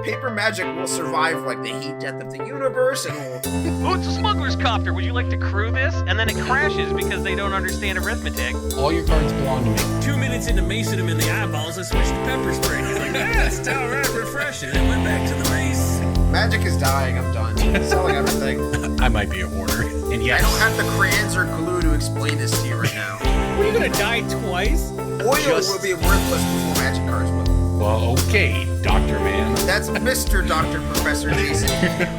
paper magic will survive like the heat death of the universe, and will... Oh, it's a smuggler's copter. Would you like to crew this? And then it crashes because they don't understand arithmetic. All your cards belong to me. 2 minutes into macing him in the eyeballs, I switched to pepper spray. He's like, it's all right, refreshing. And went back to the mace. Magic is dying. I'm done. Selling everything. I might be a hoarder. And yes, I don't have the crayons or glue to explain this to you right now. What, are you gonna die twice? Oil will be worthless before magic cards will. well, okay, Dr. Man. That's Mr. Dr. Professor Jason.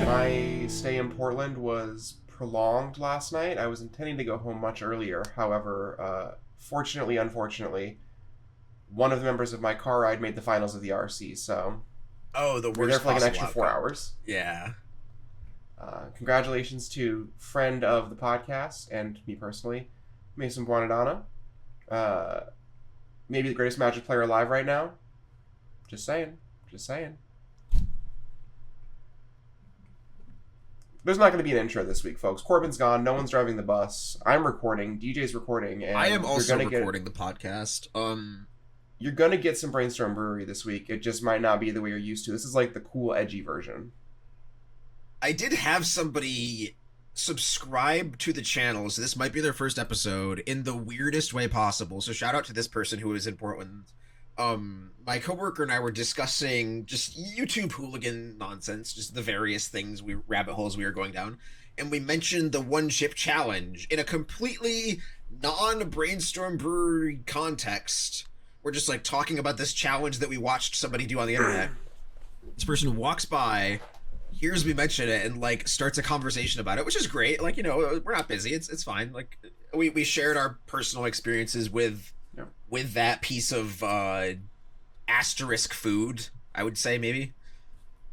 My stay in Portland was prolonged last night. I was intending to go home much earlier. However, unfortunately, one of the members of my car ride made the finals of the RC, so... Oh, the worst. We're there for like an extra possible 4 hours. Yeah. Congratulations to friend of the podcast and me personally, Mason Buonadonna. Maybe the greatest Magic player alive right now. Just saying. There's not going to be an intro this week, folks. Corbin's gone. No one's driving the bus. I'm recording. DJ's recording. And I am also recording the podcast. You're going to get some Brainstorm Brewery this week. It just might not be the way you're used to. This is like the cool, edgy version. I did have somebody subscribe to the channel, so this might be their first episode, in the weirdest way possible. So shout out to this person who is in Portland. My coworker and I were discussing just YouTube hooligan nonsense, just the various things, rabbit holes we were going down. And we mentioned the one chip challenge in a completely non-Brainstorm Brewery context. We're just like talking about this challenge that we watched somebody do on the internet. This person walks by, hears me mention it, and like starts a conversation about it, which is great. Like, you know, we're not busy. It's fine. Like we shared our personal experiences with that piece of asterisk food, I would say, maybe.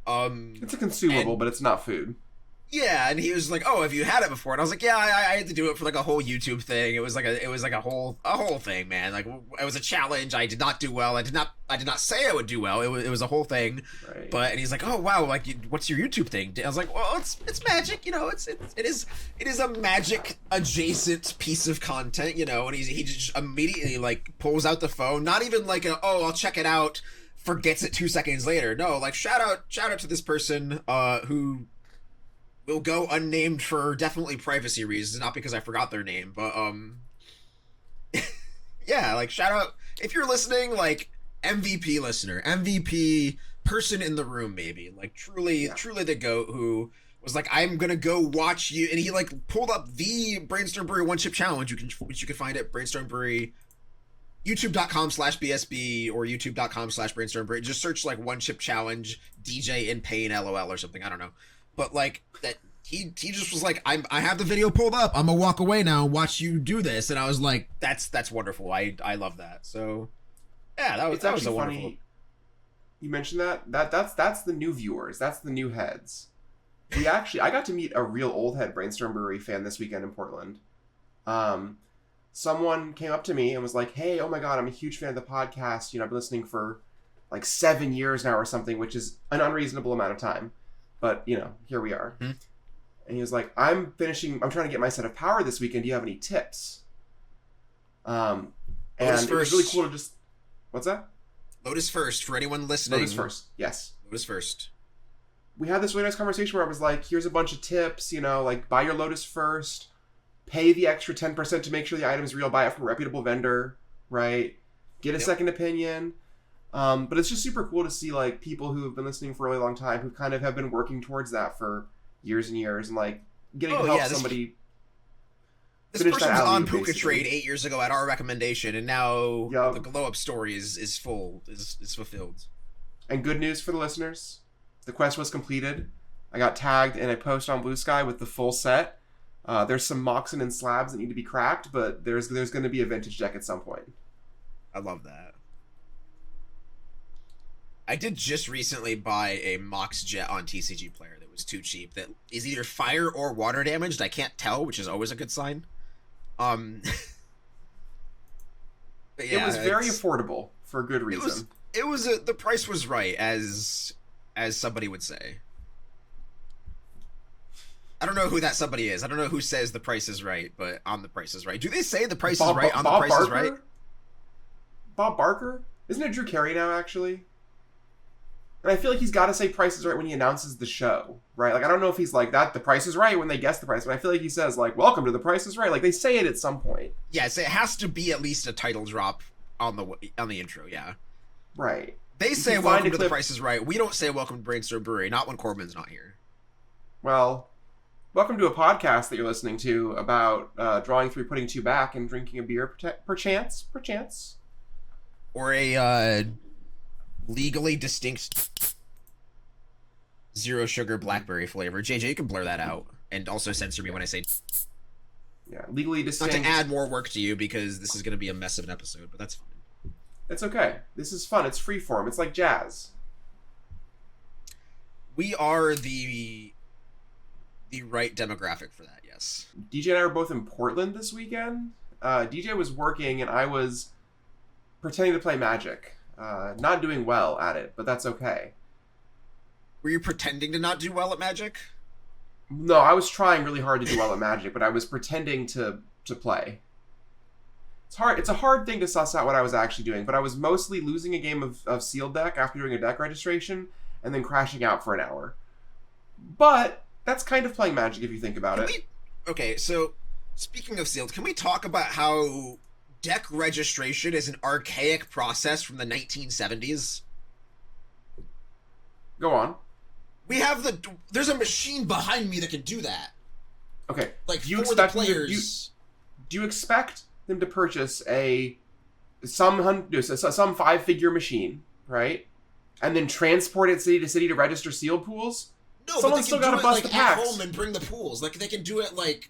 It's a consumable, but it's not food. Yeah, and he was like, "Oh, have you had it before?" And I was like, "Yeah, I had to do it for like a whole YouTube thing. It was like a whole thing, man. Like it was a challenge. I did not do well. I did not say I would do well. It was a whole thing." Right. But and he's like, "Oh wow, like what's your YouTube thing?" I was like, "Well, it's magic. You know, it is a magic adjacent piece of content. You know." And he just immediately like pulls out the phone, not even like I'll check it out. Forgets it 2 seconds later. No, like shout out to this person who will go unnamed for definitely privacy reasons, not because I forgot their name, but yeah, like shout out if you're listening, like MVP listener, MVP person in the room, maybe like truly the GOAT who was like, I'm gonna go watch you, and he like pulled up the Brainstorm Brewery One Chip Challenge, which you can find at Brainstorm Brewery. YouTube.com/BSB or YouTube.com/Brainstorm Brewery. Just search like One Chip Challenge DJ in pain LOL or something. I don't know. But like that, he just was like, I have the video pulled up. I'm gonna walk away now and watch you do this. And I was like, that's wonderful. I love that. So yeah, that was a wonderful. Funny. You mentioned that's the new viewers. That's the new heads. I got to meet a real old head Brainstorm Brewery fan this weekend in Portland. Someone came up to me and was like, "Hey, oh my god, I'm a huge fan of the podcast. You know, I've been listening for like 7 years now or something, which is an unreasonable amount of time. But, you know, here we are." Mm-hmm. And he was like, I'm trying to get my set of power this weekend. Do you have any tips? And it was really cool to just... What's that? Lotus first, for anyone listening. Lotus first, yes. Lotus first. We had this really nice conversation where I was like, here's a bunch of tips, you know, like buy your Lotus first, pay the extra 10% to make sure the item's real, buy it from a reputable vendor, right? Get a second opinion. But it's just super cool to see like people who have been listening for a really long time who kind of have been working towards that for years and years, and like getting to help somebody. This person was on Puka Trade 8 years ago at our recommendation, and now the glow up story is fulfilled. And good news for the listeners: the quest was completed. I got tagged in a post on Blue Sky with the full set. There's some moxen and slabs that need to be cracked, but there's going to be a vintage deck at some point. I love that. I did just recently buy a Mox Jet on TCGPlayer that was too cheap. That is either fire or water damaged. I can't tell, which is always a good sign. But yeah, it was very affordable for a good reason. It was the price was right, as somebody would say. I don't know who that somebody is. I don't know who says the price is right, but on the price is right. Do they say the price is right on the price is right? Bob Barker? Isn't it Drew Carey now, actually? And I feel like he's got to say Price is Right when he announces the show, right? Like, I don't know if he's like that, the Price is Right when they guess the price, but I feel like he says, like, welcome to the Price is Right. Like, they say it at some point. Yes, it has to be at least a title drop on the intro, yeah. Right. They You say can find welcome a to the clip- Price is Right. We don't say welcome to Brainstorm Brewery, not when Corbin's not here. Well, welcome to a podcast that you're listening to about drawing 3, putting 2 back, and drinking a beer, perchance. Or a legally distinct zero sugar blackberry flavor. JJ, you can blur that out and also censor me when I say Yeah, legally not distinct. to add more work to you because this is going to be a mess of an episode, but that's fine. It's okay. This is fun. It's freeform. It's like jazz. We are the right demographic for that, yes. DJ and I were both in Portland this weekend. DJ was working and I was pretending to play Magic. Not doing well at it, but that's okay. Were you pretending to not do well at Magic? No, I was trying really hard to do well at Magic, but I was pretending to play. It's hard. It's a hard thing to suss out what I was actually doing, but I was mostly losing a game of sealed deck after doing a deck registration and then crashing out for an hour. But that's kind of playing Magic if you think about it. Okay, so speaking of sealed, can we talk about how deck registration is an archaic process from the 1970s? Go on. We have there's a machine behind me that can do that. Okay. Like, do you for expect the players. Do you expect them to purchase some 5-figure machine, right? And then transport it city to city to register sealed pools? No, Someone's but they still can do gotta bust it, like, the at packs. home and bring the pools. Like, they can do it, like,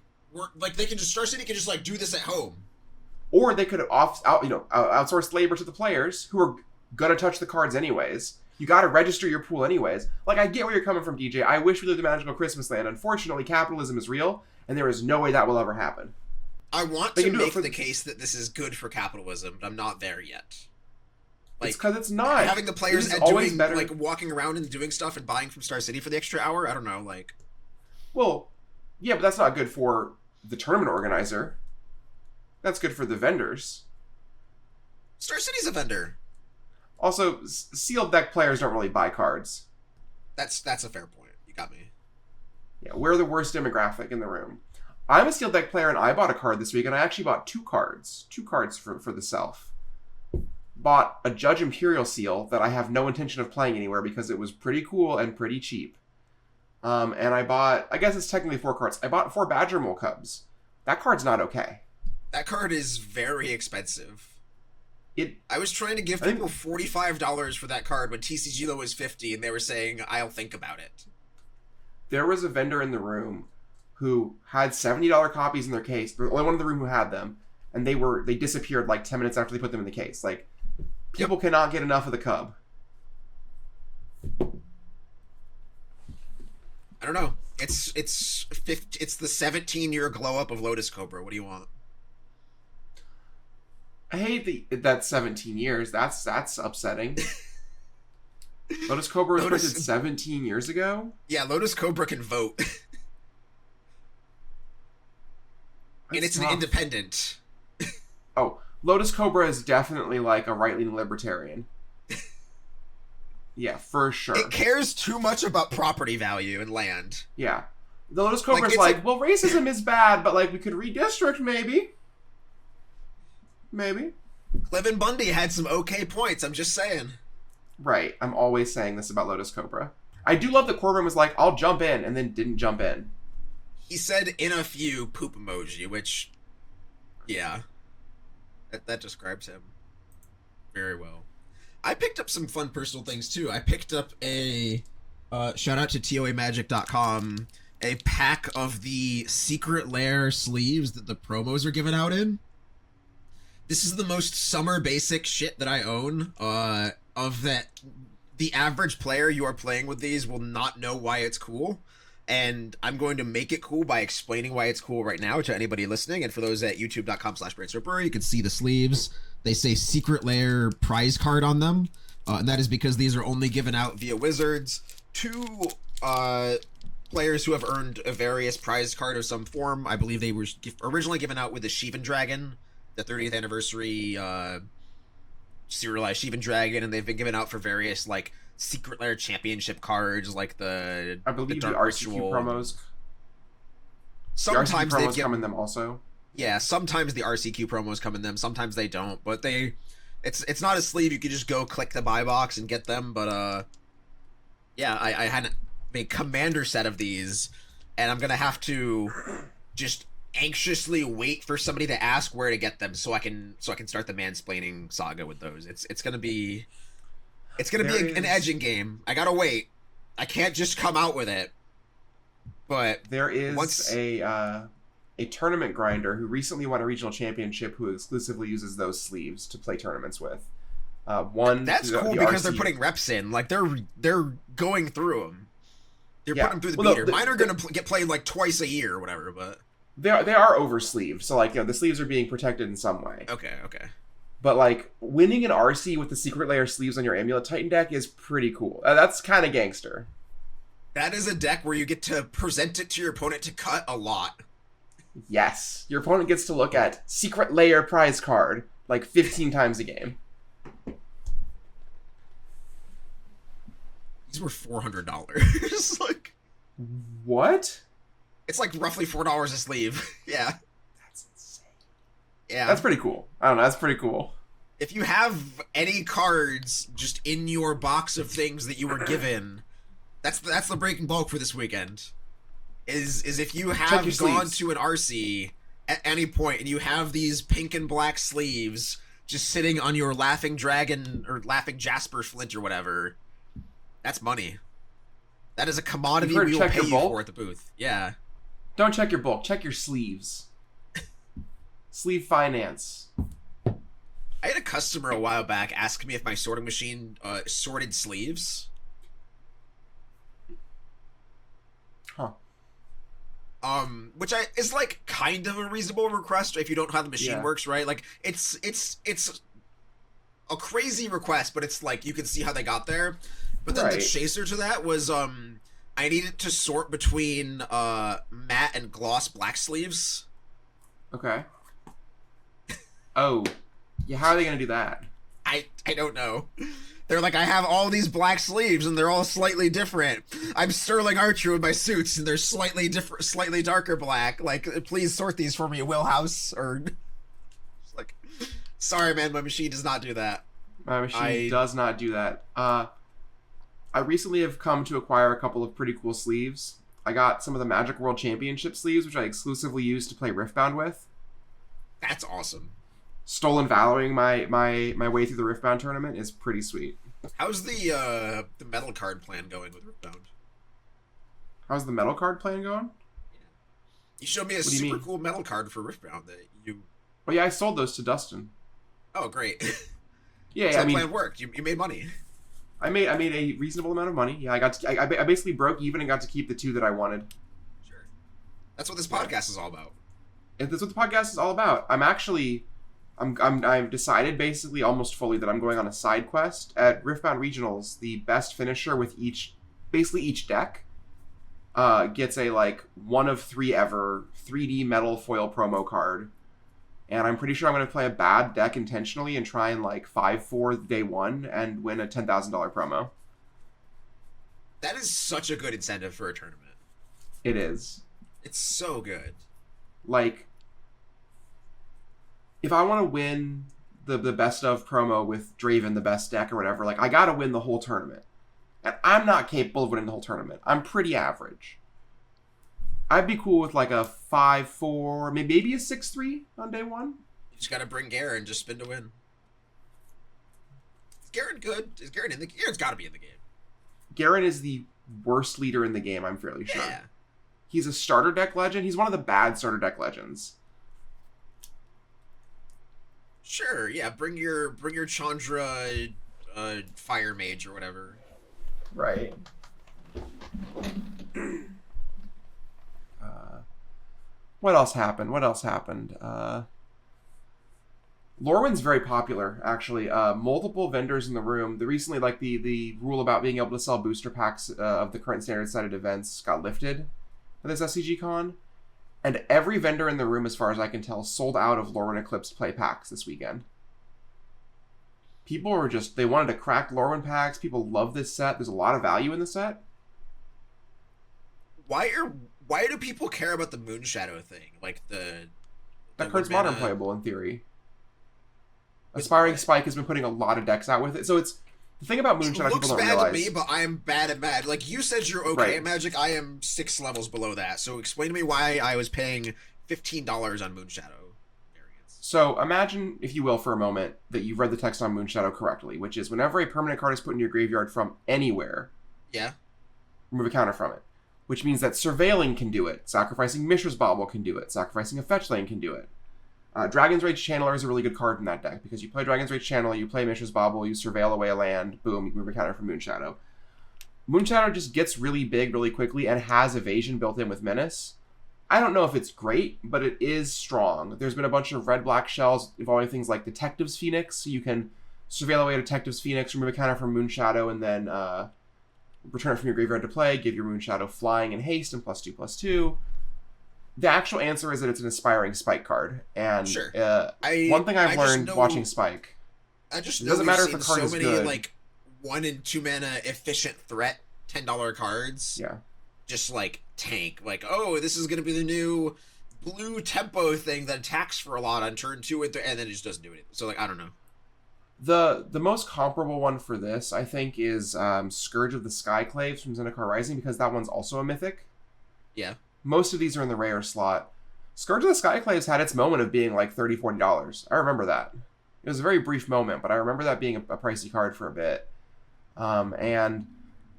they can just, Star City can just, like, do this at home. Or they could outsource labor to the players who are gonna touch the cards anyways. You gotta register your pool anyways. Like, I get where you're coming from, DJ. I wish we lived in magical Christmas land. Unfortunately, capitalism is real, and there is no way that will ever happen. I want They to can do it make for the case that this is good for capitalism, but I'm not there yet. Like, It's because it's not. having the players It is always doing, better. like, walking around and doing stuff and buying from Star City for the extra hour, I don't know, like... Well, yeah, but that's not good for the tournament organizer. That's good for the vendors. Star City's a vendor. Also, sealed deck players don't really buy cards. That's a fair point. You got me. Yeah, we're the worst demographic in the room. I'm a sealed deck player, and I bought a card this week, and I actually bought 2 cards. 2 cards for the self. Bought a Judge Imperial seal that I have no intention of playing anywhere because it was pretty cool and pretty cheap. And I bought, I guess it's technically 4 cards. I bought 4 Badger Mole Cubs. That card's not okay. That card is very expensive. It. I was trying to give I think- people $45 for that card when TCG low was $50, and they were saying, I'll think about it. There was a vendor in the room who had $70 copies in their case. The only one in the room who had them, and they disappeared like 10 minutes after they put them in the case. Like, people cannot get enough of the cub. I don't know. It's the 17-year glow up of Lotus Cobra. What do you want? I hate that 17 years. That's upsetting. Lotus Cobra was printed 17 years ago? Yeah, Lotus Cobra can vote. And That's it's an tough. independent. Oh, Lotus Cobra is definitely like a right-leaning libertarian. Yeah, for sure. It cares too much about property value and land. Yeah. The Lotus Cobra's it's like, well, racism is bad, but like we could redistrict maybe. Maybe. Cliven Bundy had some okay points, I'm just saying. Right. I'm always saying this about Lotus Cobra. I do love that Corbin was like, I'll jump in, and then didn't jump in. He said in a few poop emoji, which, yeah, that describes him very well. I picked up some fun personal things too. I picked up a shout out to toamagic.com, a pack of the Secret Lair sleeves that the promos are given out in. This is the most summer basic shit that I own. Of that, the average player you are playing with these will not know why it's cool. And I'm going to make it cool by explaining why it's cool right now to anybody listening. And for those at youtube.com/Brainstorm Brewery, you can see the sleeves. They say Secret Lair prize card on them. And that is because these are only given out via Wizards to players who have earned a various prize card of some form. I believe they were originally given out with the Sheevan Dragon, the 30th anniversary serialized Sheevan Dragon, and they've been given out for various like Secret Lair Championship cards, like the I believe the Dark RCQ Ritual. promos. Sometimes the RCQ they promos come in them also. Yeah, sometimes the RCQ promos come in them, sometimes they don't, but it's not a sleeve you could just go click the buy box and get them, but yeah, I had a commander set of these, and I'm gonna have to just anxiously wait for somebody to ask where to get them so I can start the mansplaining saga with those. It's gonna be an edging game. I gotta wait. I can't just come out with it. But there is a tournament grinder who recently won a regional championship who exclusively uses those sleeves to play tournaments with. That's cool because they're putting reps in. Like they're going through them. They're putting them through the beater. Mine are going to get played like twice a year or whatever, but they are over sleeved. So like, the sleeves are being protected in some way. Okay. But like winning an RC with the Secret Lair sleeves on your Amulet Titan deck is pretty cool. That's kind of gangster. That is a deck where you get to present it to your opponent to cut a lot. Yes. Your opponent gets to look at Secret Lair prize card like 15 times a game. These were $400. Like, what? It's like roughly $4 a sleeve. Yeah. That's insane. Yeah. That's pretty cool. I don't know. That's pretty cool. If you have any cards just in your box of things that you were given, that's the breaking bulk for this weekend. Is if you have gone sleeves. to an RC at any point and you have these pink and black sleeves just sitting on your Laughing Dragon or Laughing Jasper Flint or whatever, that's money. That is a commodity we will pay you for at the booth. Yeah. Don't check your bulk. Check your sleeves. Sleeve finance. I had a customer a while back ask me if my sorting machine sorted sleeves. Huh. Which is like kind of a reasonable request if you don't know how the machine works, right? Like it's a crazy request, but it's like you can see how they got there. But then the chaser to that was I needed to sort between matte and gloss black sleeves. Okay. Oh. Yeah, how are they gonna do that? I don't know. They're like, I have all these black sleeves and they're all slightly different. I'm Sterling Archer with my suits and they're slightly different, slightly darker black. Like, please sort these for me, Willhouse. Or, like, sorry, man, my machine does not do that. My machine does not do that. I recently have come to acquire a couple of pretty cool sleeves. I got some of the Magic World Championship sleeves, which I exclusively use to play Riftbound with. That's awesome. Stolen Valoring my way through the Riftbound tournament is pretty sweet. How's the metal card plan going with Riftbound? How's the metal card plan going? You showed me a super cool metal card for Riftbound that you... Oh yeah, I sold those to Dustin. Oh, great. Yeah, so the plan worked. You made money. I made a reasonable amount of money. Yeah, I basically broke even and got to keep the two that I wanted. Sure. That's what this podcast is all about. That's what the podcast is all about. I've decided basically almost fully that I'm going on a side quest at Riftbound Regionals. The best finisher with each deck gets a like 1 of 3 ever 3D metal foil promo card, and I'm pretty sure I'm going to play a bad deck intentionally and try and like 5-4 day one and win a $10,000 promo. That is such a good incentive for a tournament. It is. It's so good. Like, if I want to win the best of promo with Draven, the best deck or whatever, like, I got to win the whole tournament. And I'm not capable of winning the whole tournament. I'm pretty average. I'd be cool with like a 5-4, maybe a 6-3 on day one. You just got to bring Garen, just spin to win. Is Garen good? Is Garen in the game? Garen's got to be in the game. Garen is the worst leader in the game, I'm fairly sure. Yeah. He's a starter deck legend. He's one of the bad starter deck legends. Sure, yeah. Bring your Chandra Fire Mage or whatever. Right. What else happened? Lorwyn's very popular, actually. Multiple vendors in the room. Recently, like the rule about being able to sell booster packs of the current standard sided events got lifted for this SCG Con. And every vendor in the room, as far as I can tell, sold out of Lorwyn Eclipsed play packs this weekend. People were just, they wanted to crack Lorwyn packs. People love this set. There's a lot of value in the set. Why do people care about the Moonshadow thing? Like That card's modern playable in theory. Aspiring Spike has been putting a lot of decks out with it. So it's the thing about Moonshadow people don't realize. It looks bad to me, but I am bad at Magic. Like you said, you're okay at Magic. I am 6 levels below that. So explain to me why I was paying $15 on Moonshadow. So imagine, if you will, for a moment, that you've read the text on Moonshadow correctly, which is whenever a permanent card is put in your graveyard from anywhere, remove a counter from it. Which means that Surveilling can do it, sacrificing Mishra's Bauble can do it, sacrificing a Fetch Lane can do it. Dragon's Rage Channeler is a really good card in that deck, because you play Dragon's Rage Channeler, you play Mishra's Bauble, you surveil away a land, boom, you move a counter from Moonshadow. Moonshadow just gets really big really quickly and has evasion built in with Menace. I don't know if it's great, but it is strong. There's been a bunch of red-black shells involving things like Detective's Phoenix, so you can surveil away a Detective's Phoenix, remove a counter from Moonshadow, and then return it from your graveyard to play, give your Moonshadow flying and haste and +2/+2. The actual answer is that it's an Aspiring Spike card. And one thing I've learned watching Spike, it doesn't matter if the card is good. Like 1 and 2 mana efficient threat $10 cards. Yeah. Just like tank, like, oh, this is gonna be the new blue tempo thing that attacks for a lot on turn 2 and 3, and then it just doesn't do anything. So like, I don't know. The most comparable one for this, I think, is Scourge of the Skyclaves from Zendikar Rising, because that one's also a mythic. Yeah. Most of these are in the rare slot. Scourge of the Skyclaves had its moment of being like $30, $40. I remember that. It was a very brief moment, but I remember that being a pricey card for a bit. And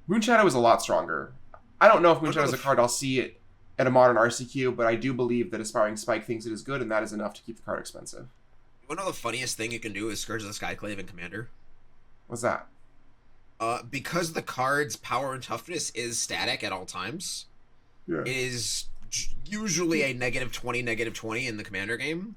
Moonshadow is a lot stronger. I don't know if Moonshadow is a card I'll see it at a modern RCQ, but I do believe that Aspiring Spike thinks it is good, and that is enough to keep the card expensive. You want to know the funniest thing you can do is Scourge of the Skyclave in Commander? What's that? Because the card's power and toughness is static at all times, it is usually a -20, -20 in the Commander game.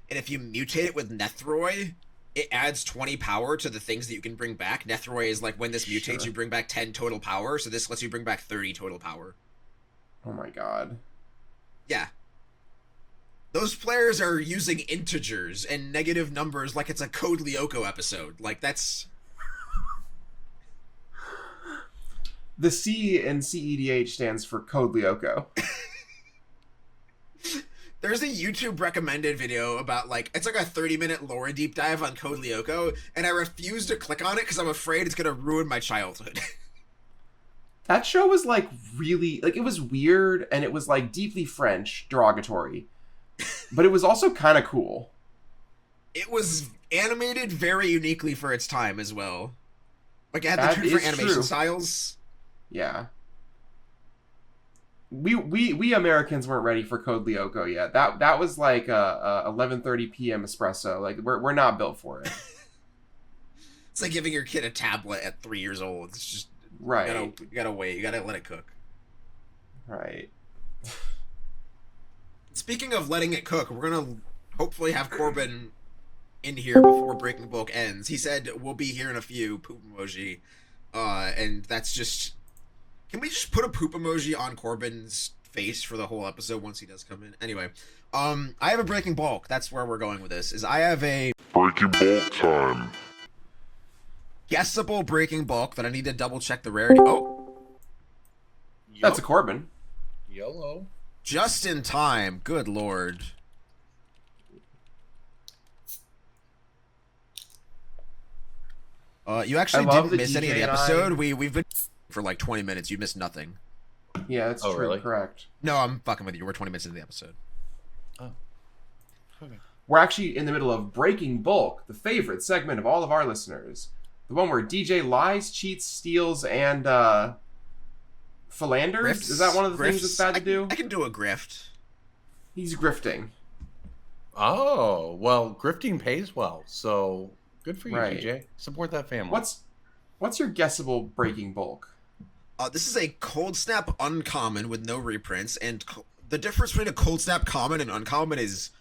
And if you mutate it with Nethroi, it adds 20 power to the things that you can bring back. Nethroi is like, when this mutates, you bring back 10 total power, so this lets you bring back 30 total power. Oh my god. Yeah. Those players are using integers and negative numbers like it's a Code Lyoko episode. Like, that's... The C in CEDH stands for Code Lyoko. There's a YouTube recommended video about, like, it's like a 30-minute lore deep dive on Code Lyoko, and I refuse to click on it because I'm afraid it's going to ruin my childhood. That show was, like, really... Like, it was weird, and it was, like, deeply French, derogatory. But it was also kind of cool. It was animated very uniquely for its time as well. Like, it had That the 2 different is animation true. styles. Yeah. We Americans weren't ready for Code Lyoko yet. That was like a 11:30 p.m. espresso. Like, we're not built for it. It's like giving your kid a tablet at 3 years old. It's just... Right. You gotta wait. You gotta let it cook. Right. Speaking of letting it cook, we're gonna hopefully have Corbin in here before Breaking Bulk ends. He said we'll be here in a few, poop emoji. And that's just... Can we just put a poop emoji on Corbin's face for the whole episode once he does come in? Anyway, I have a Breaking Bulk. That's where we're going with this. Is I have a Breaking Bulk time. guessable Breaking Bulk that I need to double check the rarity. Oh, That's a Corbin. YOLO. just in time. Good lord. You actually I love didn't the miss any of the DJ9. episode. We've been for like 20 minutes. You missed nothing. Yeah, that's Oh, true. really? Correct. No, I'm fucking with you. We're 20 minutes into the episode. We're actually in the middle of Breaking Bulk, the favorite segment of all of our listeners. The one where DJ lies, cheats, steals, and philanders? Grifts? Is that one of the things Grifts? that's bad to do? I can do a grift. He's grifting. Oh, well, grifting pays well, so good for you, Right. DJ. Support that family. What's your guessable Breaking Bulk? This is a Cold Snap uncommon with no reprints, and the difference between a Cold Snap common and uncommon is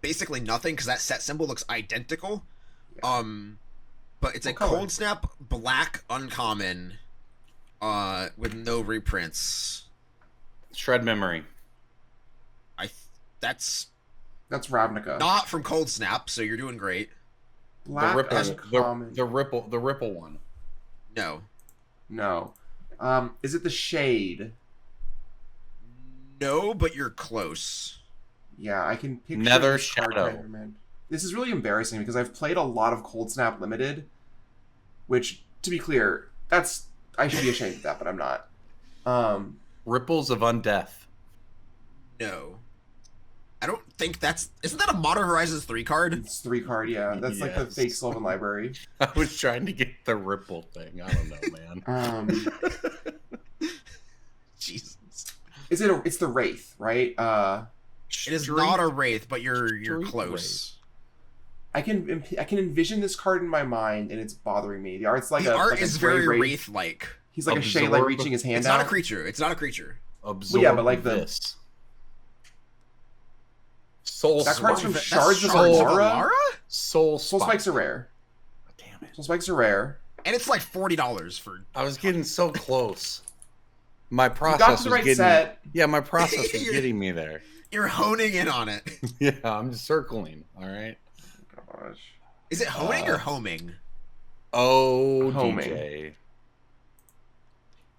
basically nothing because that set symbol looks identical. Yeah. But it's What a color? Cold Snap black uncommon, with no reprints. Shred memory. That's That's Ravnica. not from Cold Snap, so you're doing great. Black the ripple, uncommon. the ripple one. No. No. Is it the shade? No, but you're close. Yeah, I can picture Nether this card Shadow. right here, man. This is really embarrassing because I've played a lot of Cold Snap Limited, which, to be clear, I should be ashamed of that, but I'm not. Ripples of Undeath. No. I don't think isn't that a Modern Horizons 3 card? It's 3 card, yeah. That's like the Yes. fake Sylvan Library. I was trying to get the ripple thing. I don't know, man. Jesus. It's the Wraith, right? It is not a Wraith, but you're Street close. I can envision this card in my mind, and it's bothering me. The art's like The art like a is gray very Wraith-like. He's like Absorb. a Shay, like reaching his hand It's out. not a creature. It's not a creature. Absorb yeah, but like this. Soul That card's Spike. from Shards of Shards Alara? Soul Soul Spikes are rare. Damn it. Soul Spikes are rare. And it's like $40 for... I was getting so close. My You process got to the was right getting set. Yeah, my process was getting me there. You're honing in on it. Yeah, I'm circling. All right. Gosh. Is it honing or homing? Oh, Homing. DJ.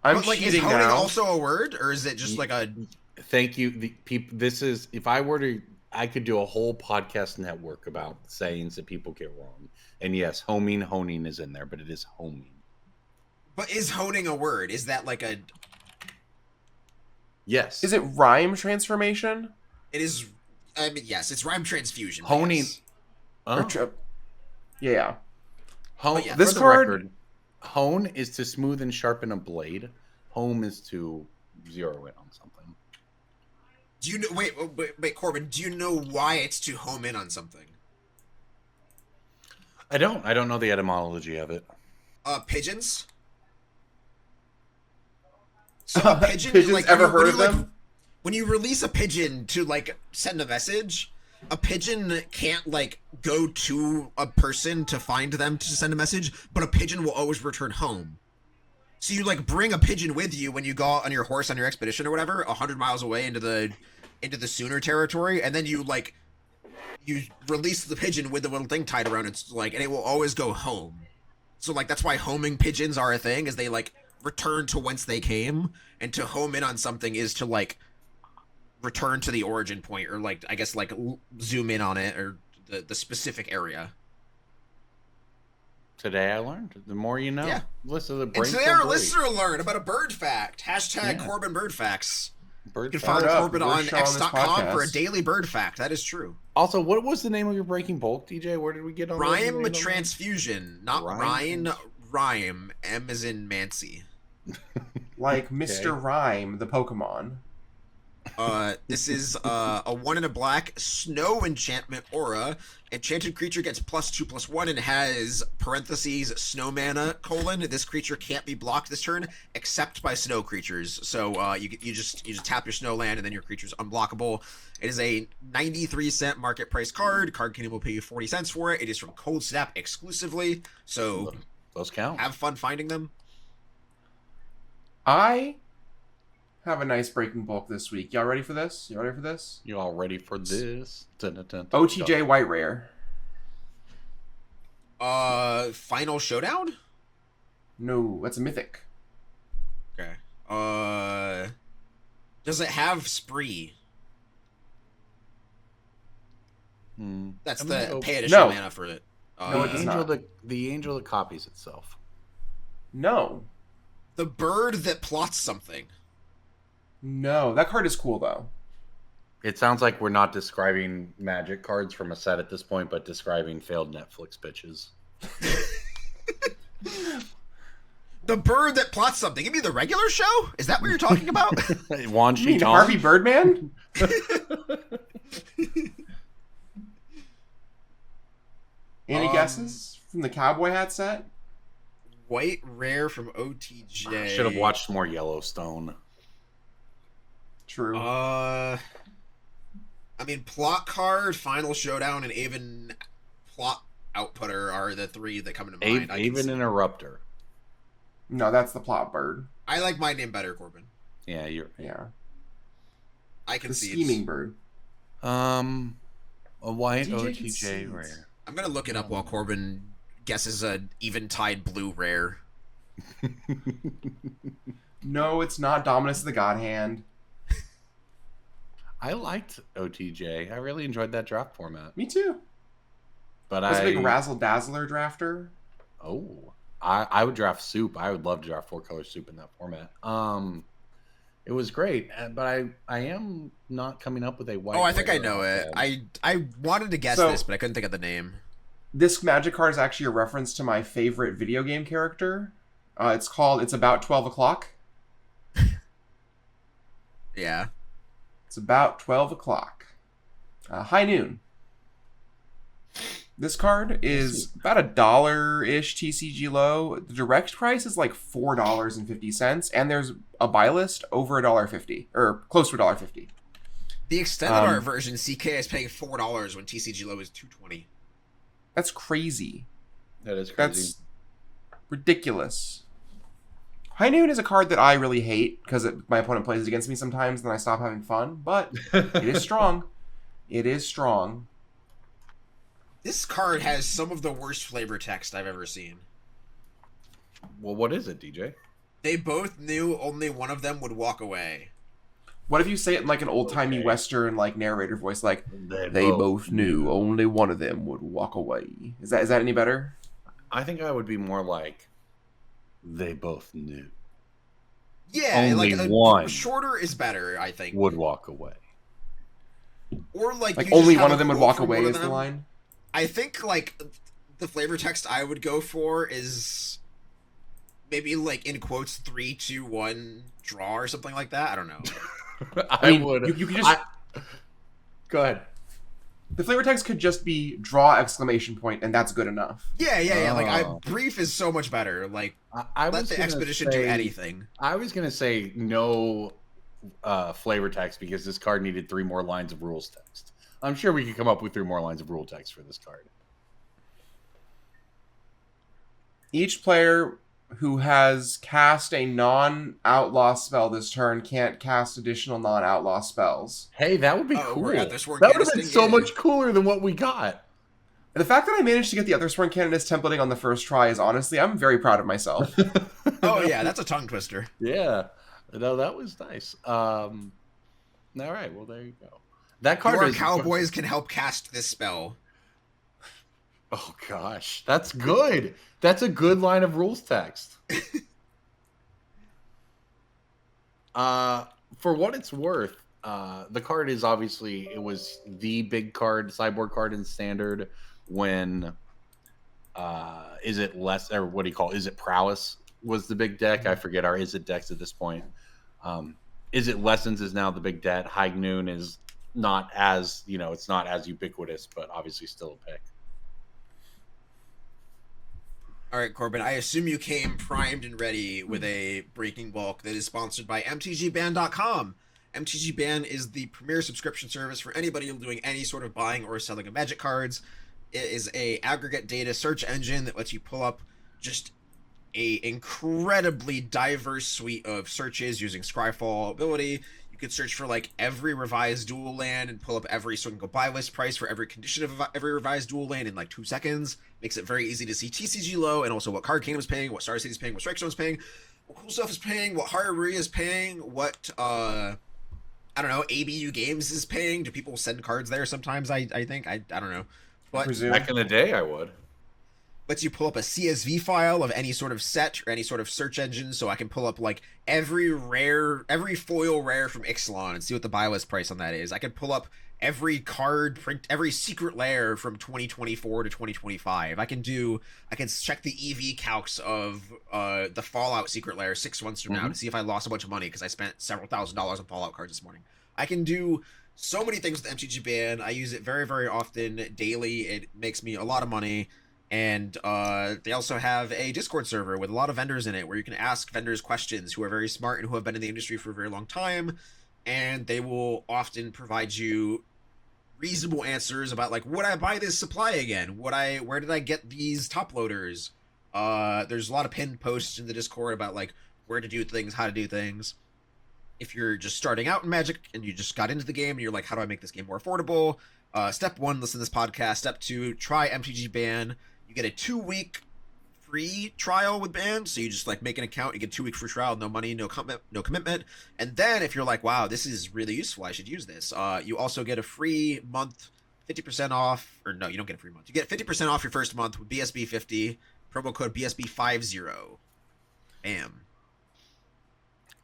I'm But, like, is cheating honing now. also a word, or is it just like a... Thank you. The people. This is if I were to, I could do a whole podcast network about sayings that people get wrong. And yes, honing is in there, but it is homing. But is honing a word? Is that like a... Yes. Is it rhyme transformation? It is... I mean, yes, it's rhyme transfusion. Honing. Yes. Or yeah. Hone, yeah, this for the card- record, hone is to smooth and sharpen a blade. Home is to zero in on something. Do you know... Wait, Corbin, do you know why it's to home in on something? I don't know the etymology of it. Pigeons? So a pigeon, Pigeons, like, ever when heard you, of like, them? when you release a pigeon to, like, send a message, a pigeon can't, like, go to a person to find them to send a message, but a pigeon will always return home. So you, like, bring a pigeon with you when you go out on your horse on your expedition or whatever, 100 miles away into the Sooner territory, and then you, like, you release the pigeon with the little thing tied around its, like, and it will always go home. So, like, that's why homing pigeons are a thing, is they, like, return to whence they came, and to home in on something is to, like, return to the origin point, or, like, I guess, like, zoom in on it, or the specific area. Today I learned. The more you know. Yeah. Listen to the And Brainstorm today our Brewery. listener learned about a bird fact. Hashtag Yeah. Corbin bird facts. Bird You can fact. follow Word up. Corbin We're on showing this x.com for a podcast. daily bird fact. That is true. Also, what was the name of your breaking bulk, DJ? Where did we get on the Rhyme name? transfusion, not Rhyme Rhine, rhyme. M as in Mancy. Like Mr. Rhyme, the Pokemon. This is a 1 in a black snow enchantment aura. Enchanted creature gets +2/+1 and has parentheses snow mana : this creature can't be blocked this turn except by snow creatures. So you just tap your snow land and then your creature's unblockable. It is a 93-cent market price card. Card Kingdom will pay you 40 cents for it. It is from Cold Snap exclusively. So Those count. have fun finding them. I have a nice breaking bulk this week. Y'all ready for this? Y'all ready for this? You all ready for this? Dun-dun-dun-dun. OTJ White Rare. Final Showdown? No, that's a mythic. Okay. Does it have Spree? Hmm. That's I'm the gonna go- pay additional No. mana for it. No, it the does angel not. the angel that copies itself. No. The bird that plots something. No. That card is cool, though. It sounds like we're not describing magic cards from a set at this point, but describing failed Netflix pitches. The bird that plots something. Give me the regular show? Is that what you're talking about? Wan You mean Shi Harvey Tong? Birdman? Any guesses from the cowboy hat set? White rare from OTJ. Should have watched more Yellowstone. True. I mean, plot card, final showdown, and even plot outputter are the three that come into mind. Even Interrupter. No, that's the plot bird. I like my name better, Corbin. Yeah, you're. Yeah. I can The see scheming bird. A white DJ can OTJ see it. rare. I'm gonna look it up while Corbin guesses a Eventide blue rare. No, it's not Dominus of the God Hand. I liked OTJ. I really enjoyed that draft format. Me too. But I was a big Razzle Dazzler drafter. Oh, I would draft Soup. I would love to draft 4-color Soup in that format. It was great, but I am not coming up with a white. Oh, I think I rare know it. offhand. I wanted to guess this, but I couldn't think of the name. This Magic card is actually a reference to my favorite video game character. It's about 12 o'clock. Yeah. It's about 12 o'clock. High noon. This card is about $1-ish TCG low. The direct price is like $4.50, and there's a buy list over $1.50, or close to $1.50. The extended art version, CK is paying $4 when TCG low is $2.20. That's crazy. That is crazy. That's ridiculous. High Noon is a card that I really hate because my opponent plays it against me sometimes, and then I stop having fun. But it is strong. It is strong. This card has some of the worst flavor text I've ever seen. Well, what is it, DJ? They both knew only one of them would walk away. What if you say it in like an old-timey Okay. Western like narrator voice, like they both knew only one of them would walk away? Is that any better? I think I would be more like they both knew Yeah, Only like one shorter is better, I think. would walk away. Or like Like you just only have one a of them would quote walk from away one of is the them. line. I think like the flavor text I would go for is maybe like in quotes 3, 2, 1 draw or something like that. I don't know. I mean, you could just Go ahead. the flavor text could just be draw exclamation point, and that's good enough. Yeah. Like Oh. brief is so much better. Like I let was the gonna expedition do say- anything. I was gonna say no flavor text because this card needed 3 more lines of rules text. I'm sure we could come up with 3 more lines of rule text for this card. Each player who has cast a non-outlaw spell this turn can't cast additional non-outlaw spells. Hey, that would be Oh, cool. we're That at this would have been Organizing, so yeah. much cooler than what we got. And the fact that I managed to get the other Sworn Candidates templating on the first try is honestly, I'm very proud of myself. Oh yeah, that's a tongue twister. Yeah, no, that was nice. All right, well there you go. That card Your is cowboys can help cast this spell. Oh gosh, that's good. That's a good line of rules text. For what it's worth, the card is obviously it was the big card, sideboard card in standard when is it less or what do you call it? Is it prowess was the big deck? I forget our is it decks at this point. Is it lessons is now the big deck. High noon is not as it's not as ubiquitous, but obviously still a pick. All right, Corbin, I assume you came primed and ready with a breaking bulk that is sponsored by MTGBan.com. MTGBan is the premier subscription service for anybody doing any sort of buying or selling of Magic cards. It is a aggregate data search engine that lets you pull up just a incredibly diverse suite of searches using Scryfall ability. You could search for like every revised dual land and pull up every single buy list price for every condition of every revised dual land in like 2 seconds. Makes it very easy to see TCG low and also what Card Kingdom is paying, what Star City is paying, what Strike Zone is paying, what Cool Stuff is paying, what Haruria is paying, what I don't know, ABU Games is paying. Do people send cards there sometimes? I think I don't know. But Presume. Back in the day, I would. lets you pull up a CSV file of any sort of set or any sort of search engine, so I can pull up like every foil rare from Ixalan and see what the buy list price on that is. I can pull up every card print, every secret lair from 2024 to 2025. I can check the EV calcs of the Fallout secret lair 6 months from now to see if I lost a bunch of money because I spent several $1,000s on Fallout cards this morning. I can do so many things with MTG Ban. I use it very, very often, daily. It makes me a lot of money. And they also have a Discord server with a lot of vendors in it where you can ask vendors questions who are very smart and who have been in the industry for a very long time. And they will often provide you reasonable answers about like, would I buy this supply again? Where did I get these top loaders? There's a lot of pinned posts in the Discord about like where to do things, how to do things. if you're just starting out in Magic and you just got into the game and you're like, how do I make this game more affordable? Step 1, listen to this podcast. Step 2, try MTG Ban. You get a 2-week free trial with Ban, so you just like make an account, you get 2 weeks free trial, no money, no commitment. And then if you're like, wow, this is really useful, I should use this, you also get a free month, 50% off, or no, you don't get a free month. You get 50% off your first month with BSB50, promo code BSB50. Bam.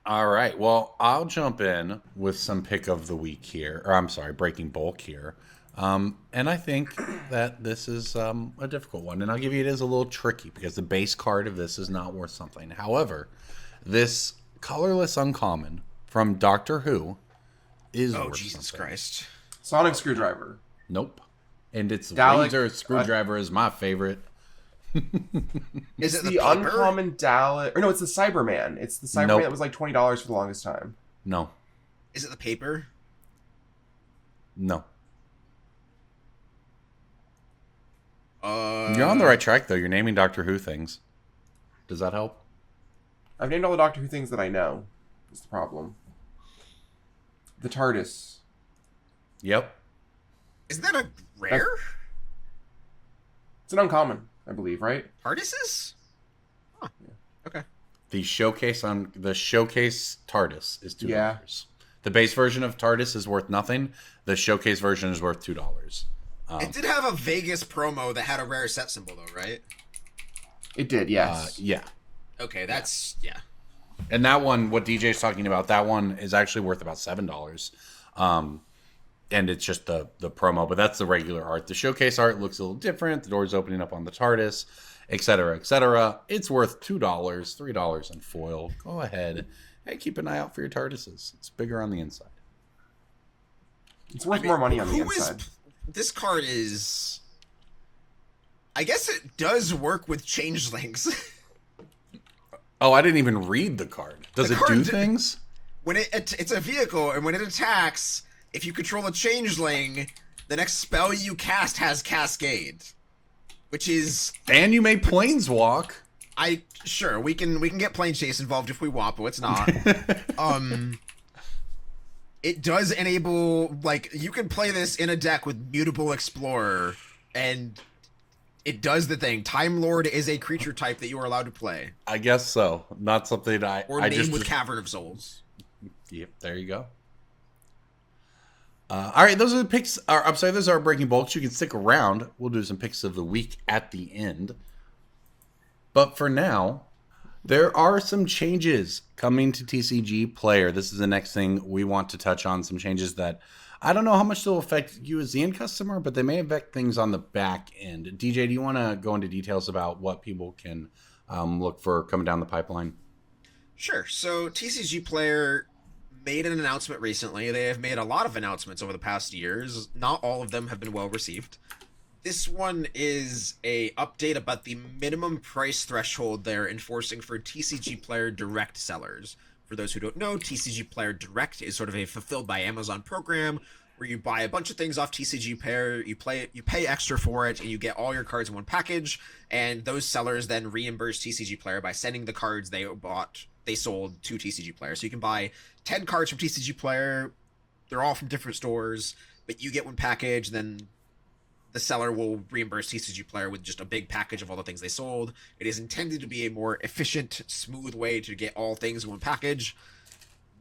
All right. Well, I'll jump in with some pick of the week here, or I'm sorry, breaking bulk here. And I think that this is a difficult one, and I'll give you it is a little tricky because the base card of this is not worth something. However, this colorless uncommon from Doctor Who is worth Jesus something. Christ. Sonic Screwdriver. Nope. And its Dalek- laser screwdriver is my favorite. Is It's it the paper? uncommon Dalek. Or no, it's the Cyberman. It's the Cyberman Nope. that was like $20 for the longest time. No. Is it the paper? No. You're You're on the right track, though. You're naming Doctor Who things. Does that help? I've named all the Doctor Who things that I know. That's the problem. The TARDIS. Yep. Isn't that a rare? It's an uncommon, I believe, right? TARDISes? Huh. Okay. The showcase TARDIS is $2. Yeah. The base version of TARDIS is worth nothing. The showcase version is worth $2. It did have a Vegas promo that had a rare set symbol, though, right? It did, yes. Yeah. Okay, that's yeah. And that one, what DJ's talking about, that one is actually worth about $7. And it's just the promo, but that's the regular art. The showcase art looks a little different. The door's opening up on the TARDIS, etc., etc. It's worth $2, $3 in foil. Go ahead. Hey, keep an eye out for your TARDISes. It's bigger on the inside. It's worth more money on the Who inside. This card is... I guess it does work with changelings. Oh, I didn't even read the card. Does it do things? When it's a vehicle, and when it attacks, if you control a changeling, the next spell you cast has Cascade, which is And you may planeswalk. sure we can get Plane Chase involved if we want, but it's not. It does enable, like, you can play this in a deck with Mutable Explorer, and it does the thing. Time Lord is a creature type that you are allowed to play, I guess so. Not something or I name just with Cavern of Souls. Yep, there you go. All right, those are the picks. I'm sorry, those are our breaking bulks. You can stick around. We'll do some picks of the week at the end. But for now, there are some changes coming to TCGPlayer. This is the next thing we want to touch on. Some changes that I don't know how much they'll affect you as the end customer, but they may affect things on the back end. DJ, do you want to go into details about what people can look for coming down the pipeline? Sure. So TCGPlayer made an announcement recently. They have made a lot of announcements over the past years. Not all of them have been well received. This one is a update about the minimum price threshold they're enforcing for TCGPlayer Direct sellers. For those who don't know, TCGPlayer Direct is sort of a fulfilled by Amazon program where you buy a bunch of things off TCGPlayer, you pay extra for it, and you get all your cards in one package. And those sellers then reimburse TCGPlayer by sending the cards they sold to TCGPlayer. So you can buy 10 cards from TCGPlayer. They're all from different stores, but you get one package, then the seller will reimburse TCGPlayer with just a big package of all the things they sold. It is intended to be a more efficient, smooth way to get all things in one package.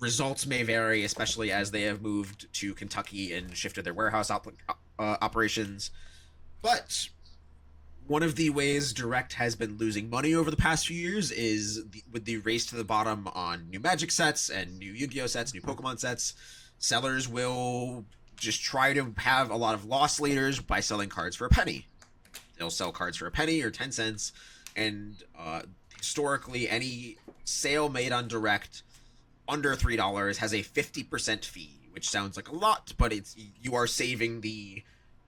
Results may vary, especially as they have moved to Kentucky and shifted their warehouse operations. But one of the ways Direct has been losing money over the past few years is with the race to the bottom on new Magic sets and new Yu-Gi-Oh sets, new Pokemon sets. Sellers will just try to have a lot of loss leaders by selling cards for a penny. They'll sell cards for a penny or 10 cents, and historically, any sale made on Direct under $3 has a 50% fee, which sounds like a lot, but you are saving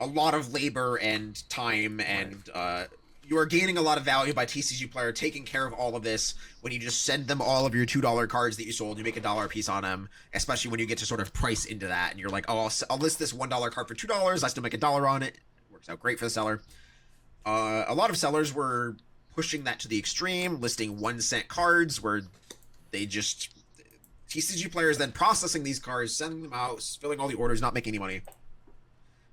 a lot of labor and time, and you are gaining a lot of value by TCGPlayer taking care of all of this. When you just send them all of your $2 cards that you sold, you make $1 a piece on them, especially when you get to sort of price into that, and you're like, oh, I'll list this $1 card for $2, I still make $1 on it. It works out great for the seller. A lot of sellers were pushing that to the extreme, listing 1 cent cards where they just TCGPlayer is then processing these cards, sending them out, filling all the orders, not making any money.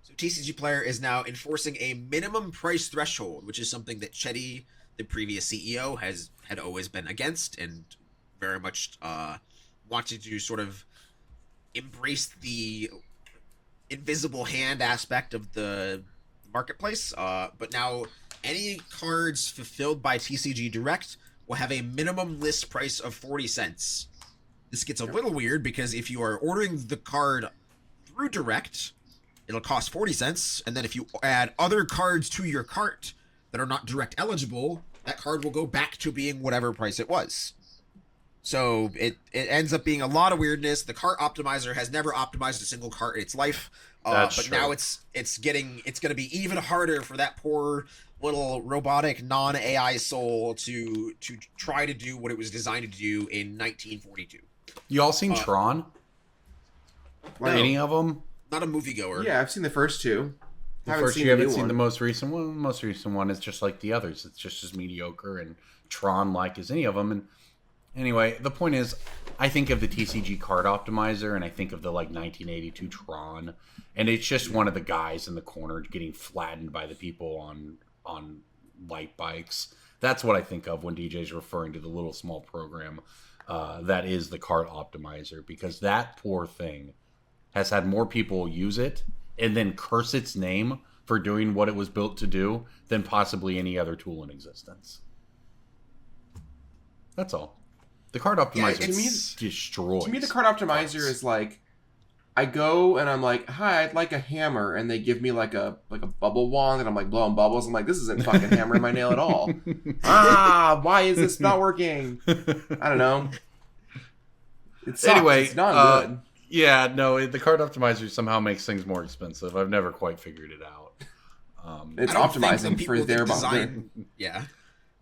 So TCGPlayer is now enforcing a minimum price threshold, which is something that Chetty, the previous CEO, had always been against and very much wanted to sort of embrace the invisible hand aspect of the marketplace. But now any cards fulfilled by TCG Direct will have a minimum list price of 40 cents. This gets a little weird because if you are ordering the card through Direct, it'll cost 40 cents. And then if you add other cards to your cart that are not Direct eligible, that card will go back to being whatever price it was. So it ends up being a lot of weirdness. The cart optimizer has never optimized a single cart in its life. But true. Now it's going to be even harder for that poor little robotic non-AI soul to try to do what it was designed to do in 1942. You all seen Tron? Like, Any of them? Not a moviegoer. Yeah, I've seen the first two. You haven't seen the most recent one? The most recent one is just like the others. It's just as mediocre and Tron-like as any of them. And anyway, the point is, I think of the TCG card optimizer, and I think of the 1982 Tron, and it's just one of the guys in the corner getting flattened by the people on light bikes. That's what I think of when DJ's referring to the little small program that is the card optimizer, because that poor thing has had more people use it and then curse its name for doing what it was built to do than possibly any other tool in existence. That's all. The card optimizer is destroyed. To me, the card optimizer is like, I go and I'm like, hi, I'd like a hammer, and they give me like a bubble wand, and I'm like blowing bubbles. I'm like, this isn't fucking hammering my nail at all. Why is this not working? I don't know. It sucks. Anyway, it's not good. Yeah, no, the card optimizer somehow makes things more expensive. I've never quite figured it out. It's I don't think the optimizing people for that their design. Yeah.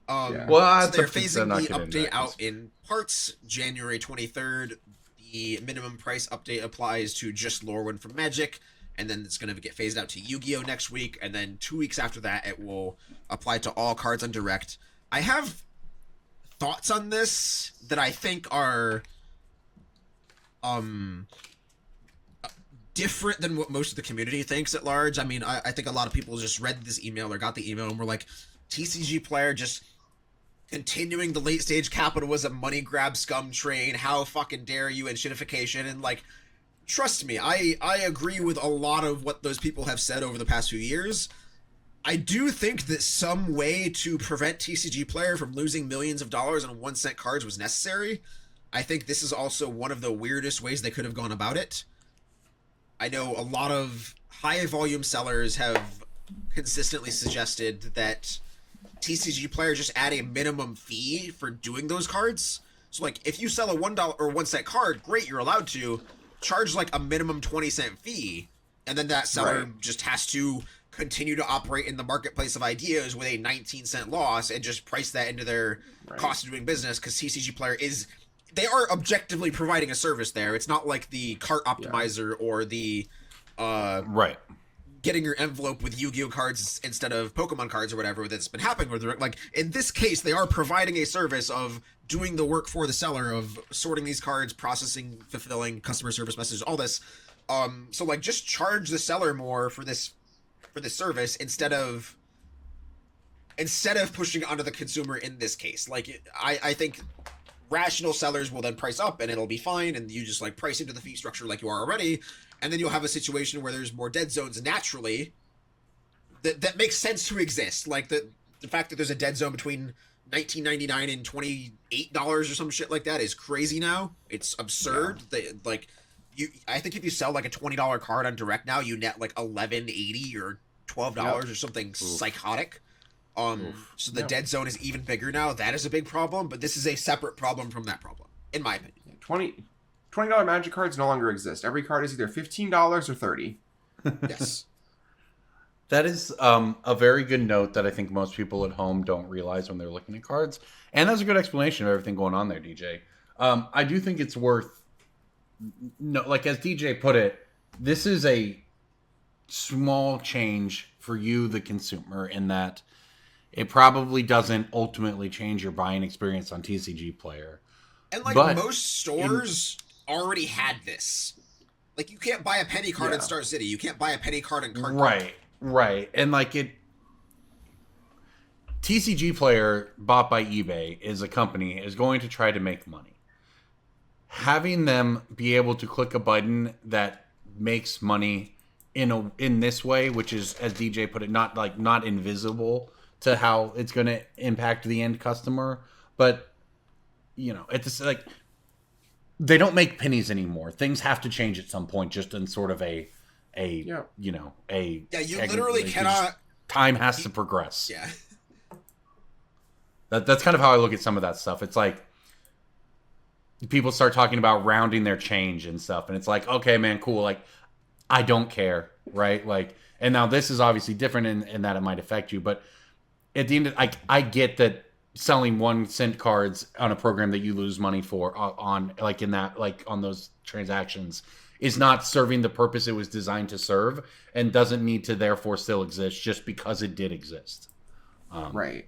Yeah. Well, so they're that's up to phasing them, not the getting into update that. out in parts. January 23rd, the minimum price update applies to just Lorwyn from Magic, and then it's going to get phased out to Yu-Gi-Oh! Next week, and then 2 weeks after that, it will apply to all cards on Direct. I have thoughts on this that I think are different than what most of the community thinks at large. I mean, I think a lot of people just read this email or got the email and were like, TCGPlayer just continuing the late stage capitalism money grab scum train, how fucking dare you, and shitification. And like, trust me, I agree with a lot of what those people have said over the past few years. I do think that some way to prevent TCGPlayer from losing millions of dollars on 1 cent cards was necessary. I think this is also one of the weirdest ways they could have gone about it. I know a lot of high volume sellers have consistently suggested that TCGPlayer just add a minimum fee for doing those cards. So like, if you sell a $1 or 1 cent card, great, you're allowed to charge like a minimum 20-cent fee, and then that seller just has to continue to operate in the marketplace of ideas with a 19-cent loss and just price that into their cost of doing business, because TCGPlayer they are objectively providing a service there. It's not like the cart optimizer or the getting your envelope with Yu-Gi-Oh cards instead of Pokemon cards or whatever that's been happening with like, in this case, they are providing a service of doing the work for the seller of sorting these cards, processing, fulfilling customer service messages, all this. So like, just charge the seller more for this service instead of pushing it onto the consumer in this case. Like, I think rational sellers will then price up and it'll be fine, and you just like price into the fee structure like you are already, and then you'll have a situation where there's more dead zones naturally that makes sense to exist. Like the fact that there's a dead zone between $19.99 and $28 or some shit like that is crazy now. It's absurd. Like, I think if you sell like a $20 card on Direct now, you net like $11.80 or $12 or something psychotic. So the dead zone is even bigger now. That is a big problem, but this is a separate problem from that problem, in my opinion. $20 Magic cards no longer exist. Every card is either $15 or $30. Yes. That is a very good note that I think most people at home don't realize when they're looking at cards. And that's a good explanation of everything going on there, DJ. I do think it's worth, like as DJ put it, this is a small change for you, the consumer, in that it probably doesn't ultimately change your buying experience on TCGPlayer. And like But most stores already had this. Like you can't buy a penny card in Star City. You can't buy a penny card in Card. Right. And like TCGPlayer, bought by eBay, is a company, is going to try to make money. Having them be able to click a button that makes money in this way, which is, as DJ put it, not invisible to how it's going to impact the end customer, but it's like they don't make pennies anymore. Things have to change at some point, just in sort of you literally cannot. Time has to progress. Yeah. That's kind of how I look at some of that stuff. It's like people start talking about rounding their change and stuff, and it's like, okay, man, cool. Like, I don't care, right? Like, and now this is obviously different in that it might affect you, but at the end, I get that selling 1 cent cards on a program that you lose money for on those transactions is not serving the purpose it was designed to serve, and doesn't need to therefore still exist just because it did exist. Right.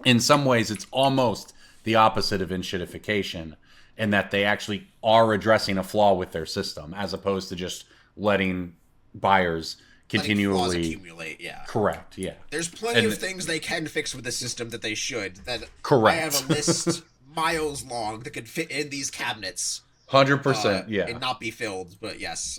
In some ways, it's almost the opposite of enshittification, in that they actually are addressing a flaw with their system, as opposed to just letting buyers continually accumulate. Yeah, correct. Yeah, there's plenty of things they can fix with the system that they should. That correct. I have a list miles long that could fit in these cabinets. 100%. Yeah, and not be filled. But yes.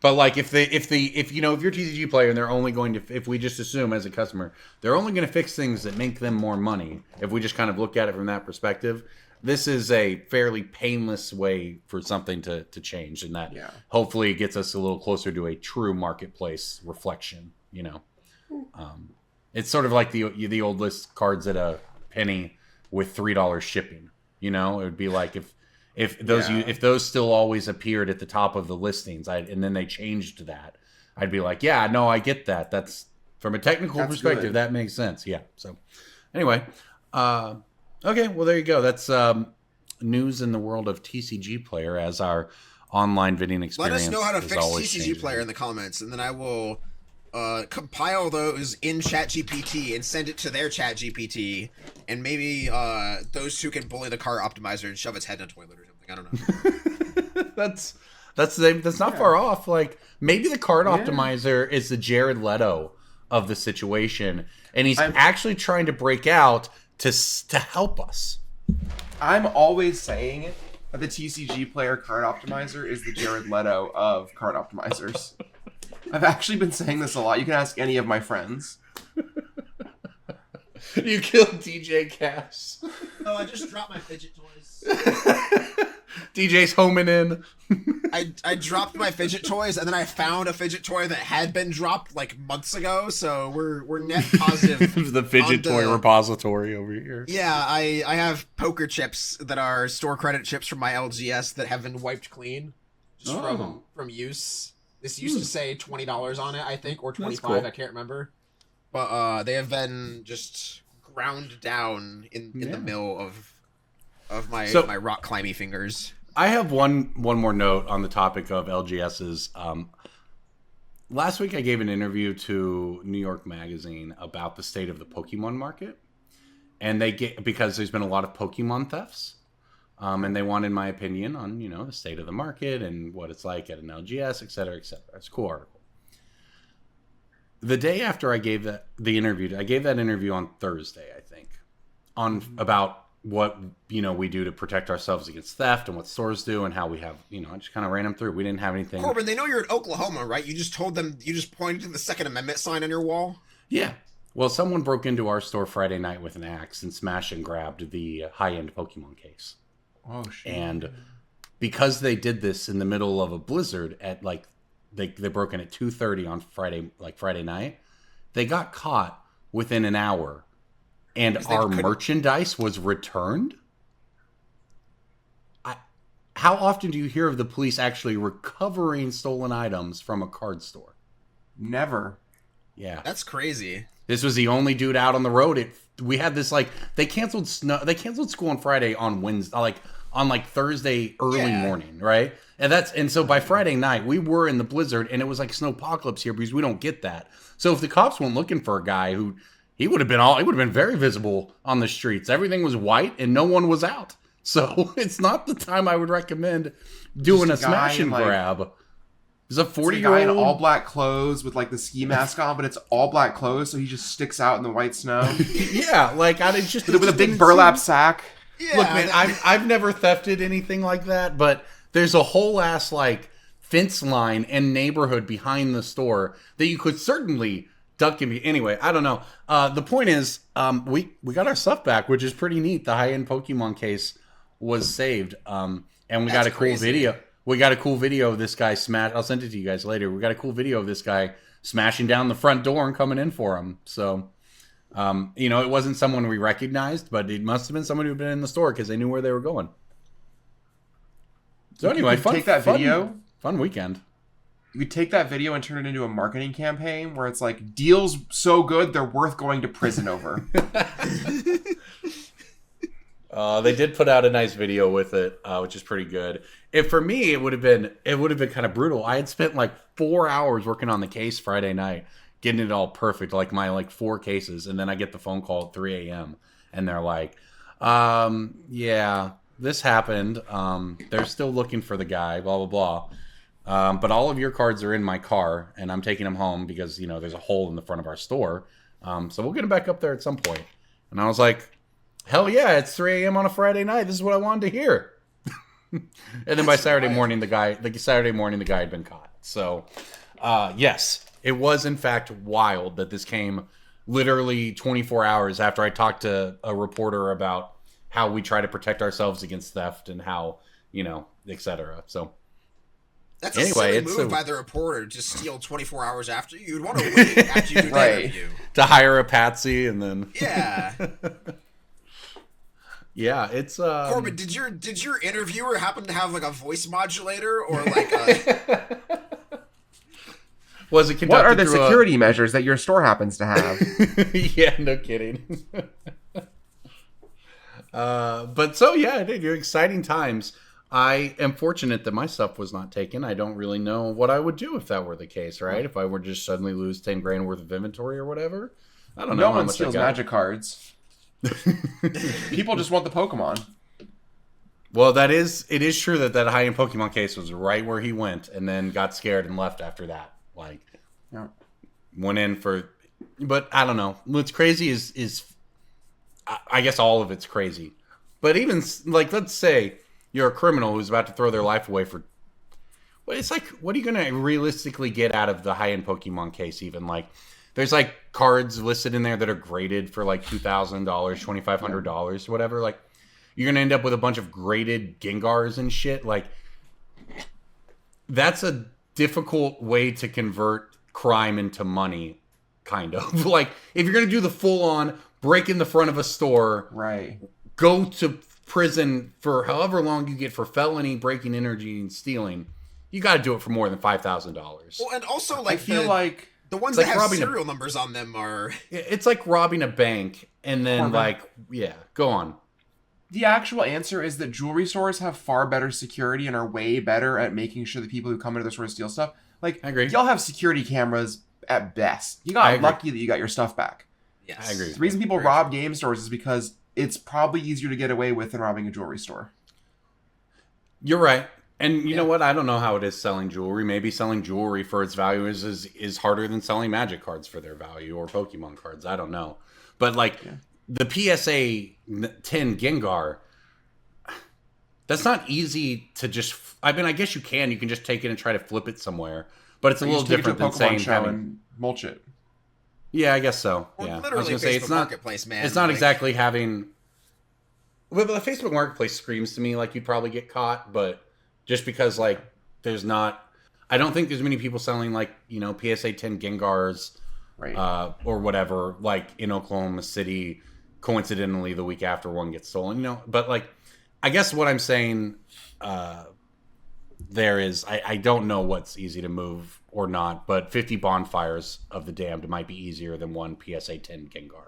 But like if you're TCGPlayer and they're only going to, if we just assume as a customer, they're only going to fix things that make them more money. If we just kind of look at it from that perspective, this is a fairly painless way for something to change, and that hopefully gets us a little closer to a true marketplace reflection. It's sort of like the old list cards at a penny with $3 shipping. It would be like if those still always appeared at the top of the listings, and then they changed that, I'd be like, yeah, no, I get that. That's from a technical perspective, good. That makes sense. Yeah. So anyway, okay, well there you go. That's news in the world of TCGPlayer as our online bidding experience. Let us know how to fix TCGPlayer changing. in the comments, and then I will compile those in ChatGPT and send it to their ChatGPT, and maybe those two can bully the car optimizer and shove its head in a toilet or something. I don't know. that's not far off. Like maybe the card optimizer is the Jared Leto of the situation, and he's actually trying to break out to help us. I'm always saying that the TCGPlayer card optimizer is the Jared Leto of card optimizers. I've actually been saying this a lot. You can ask any of my friends. You killed DJ Cass. Oh, I just dropped my fidget toys. DJ's homing in. I dropped my fidget toys, and then I found a fidget toy that had been dropped like months ago. So we're net positive. The fidget toy repository over here. Yeah, I have poker chips that are store credit chips from my LGS that have been wiped clean just from use. This used to say $20 on it, I think, or $25. Cool. I can't remember. But they have been just ground down in the mill of my rock climby fingers. I have one more note on the topic of LGSs. Last week I gave an interview to New York Magazine about the state of the Pokemon market, and because there's been a lot of Pokemon thefts. And they wanted my opinion on, the state of the market and what it's like at an LGS, et cetera, et cetera. It's a cool article. The day after I gave that interview on Thursday, I think, about what, we do to protect ourselves against theft and what stores do and how we have, I just kind of ran them through. We didn't have anything. Corbin, they know you're in Oklahoma, right? You just pointed to the Second Amendment sign on your wall? Yeah. Well, someone broke into our store Friday night with an axe and smashed and grabbed the high-end Pokemon case. Oh shit! And because they did this in the middle of a blizzard at they broke in at 2:30 on Friday night, they got caught within an hour, and our merchandise was returned. How often do you hear of the police actually recovering stolen items from a card store? Never. Yeah, that's crazy. This was the only dude out on the road. We had this they canceled school on Friday on Wednesday, on Thursday early morning, right? And so by Friday night we were in the blizzard, and it was like snowpocalypse here because we don't get that. So if the cops weren't looking for a guy he would have been very visible on the streets. Everything was white and no one was out. So it's not the time I would recommend doing a Just a guy smash and in, like- grab. There's a It's a 40-year-old guy in all black clothes with like the ski mask on, but it's all black clothes, so he just sticks out in the white snow Yeah, like I just with a big burlap sack. Yeah, Look, man, I've never thefted anything like that, but there's a whole ass like fence line and neighborhood behind the store that you could certainly duck in. Anyway, I don't know. The point is, we got our stuff back, which is pretty neat. The high-end Pokemon case was saved, and we got a cool crazy. video. We got a cool video of this guy smash. I'll send it to you guys later. We got a cool video of this guy smashing down the front door and coming in for him. So, it wasn't someone we recognized, but it must have been someone who'd been in the store because they knew where they were going. So anyway, take that video. Fun weekend. You could take that video and turn it into a marketing campaign where it's like deals so good they're worth going to prison over. They did put out a nice video with it, which is pretty good. For me, it would have been kind of brutal. I had spent like 4 hours working on the case Friday night, getting it all perfect, like my 4 cases, and then I get the phone call at 3 a.m. and they're like, "Yeah, this happened. They're still looking for the guy. Blah blah blah. But all of your cards are in my car, and I'm taking them home because there's a hole in the front of our store. So we'll get them back up there at some point." And I was like, "Hell yeah, it's 3 a.m. on a Friday night. This is what I wanted to hear." And then by Saturday morning, the guy had been caught. So, yes, it was in fact wild that this came literally 24 hours after I talked to a reporter about how we try to protect ourselves against theft and how, etc. So, That's anyway, a silly move by the reporter to steal 24 hours after you. You'd want to wait after you do the Right. interview. to hire a patsy and then Yeah. yeah, it's Corbin, did your interviewer happen to have like a voice modulator or like a was it conducted What are the through security measures that your store happens to have? yeah, no kidding. But so yeah, dude, exciting times. I am fortunate that my stuff was not taken. I don't really know what I would do if that were the case, right? If I were just suddenly lose 10 grand worth of inventory or whatever. I don't know. No how one much I steals got. magic cards. People just want the Pokemon. Well, it is true that high-end Pokemon case was right where he went and then got scared and left after that. Like, Yeah. went in for, but I don't know. What's crazy is I guess all of it's crazy. But even, like, let's say you're a criminal who's about to throw their life away for, well, it's like, what are you going to realistically get out of the high-end Pokemon case even? Like, there's, like, cards listed in there that are graded for, like, $2,000, $2,500, whatever. Like, you're going to end up with a bunch of graded Gengars and shit. Like, that's a difficult way to convert crime into money, kind of. Like, if you're going to do the full-on break in the front of a store, Right. go to prison for however long you get for felony, breaking, energy, and stealing, you got to do it for more than $5,000. well, and also like I feel like the ones it's that like have robbing a- serial numbers on them are It's like robbing a bank and then Corbin. like, yeah, go on. the actual answer is that jewelry stores have far better security and are way better at making sure that people who come into the store steal stuff. Like, I agree. y'all have security cameras at best. You I got agree. lucky that you got your stuff back. yes. I agree. The reason people Very rob true. game stores is because it's probably easier to get away with than robbing a jewelry store. You're right. And you know what? I don't know how it is selling jewelry. Maybe selling jewelry for its value is harder than selling magic cards for their value or Pokemon cards. I don't know. But like the PSA 10 Gengar, that's not easy to just. I mean, I guess you can. You can just take it and try to flip it somewhere. But it's a You little just take it to different a than Pokemon saying show having. and mulch it. Yeah, I guess so. Or Yeah, I was literally gonna say Facebook it's not. Marketplace, man. It's not Like, exactly having. Well, the Facebook Marketplace screams to me like you'd probably get caught, but just because like there's not, I don't think there's many people selling like PSA 10 Gengars, Right. or whatever, like in Oklahoma City. Coincidentally, the week after one gets stolen, But like, I guess what I'm saying, there is, I don't know what's easy to move or not, but 50 bonfires of the damned might be easier than one PSA 10 Gengar.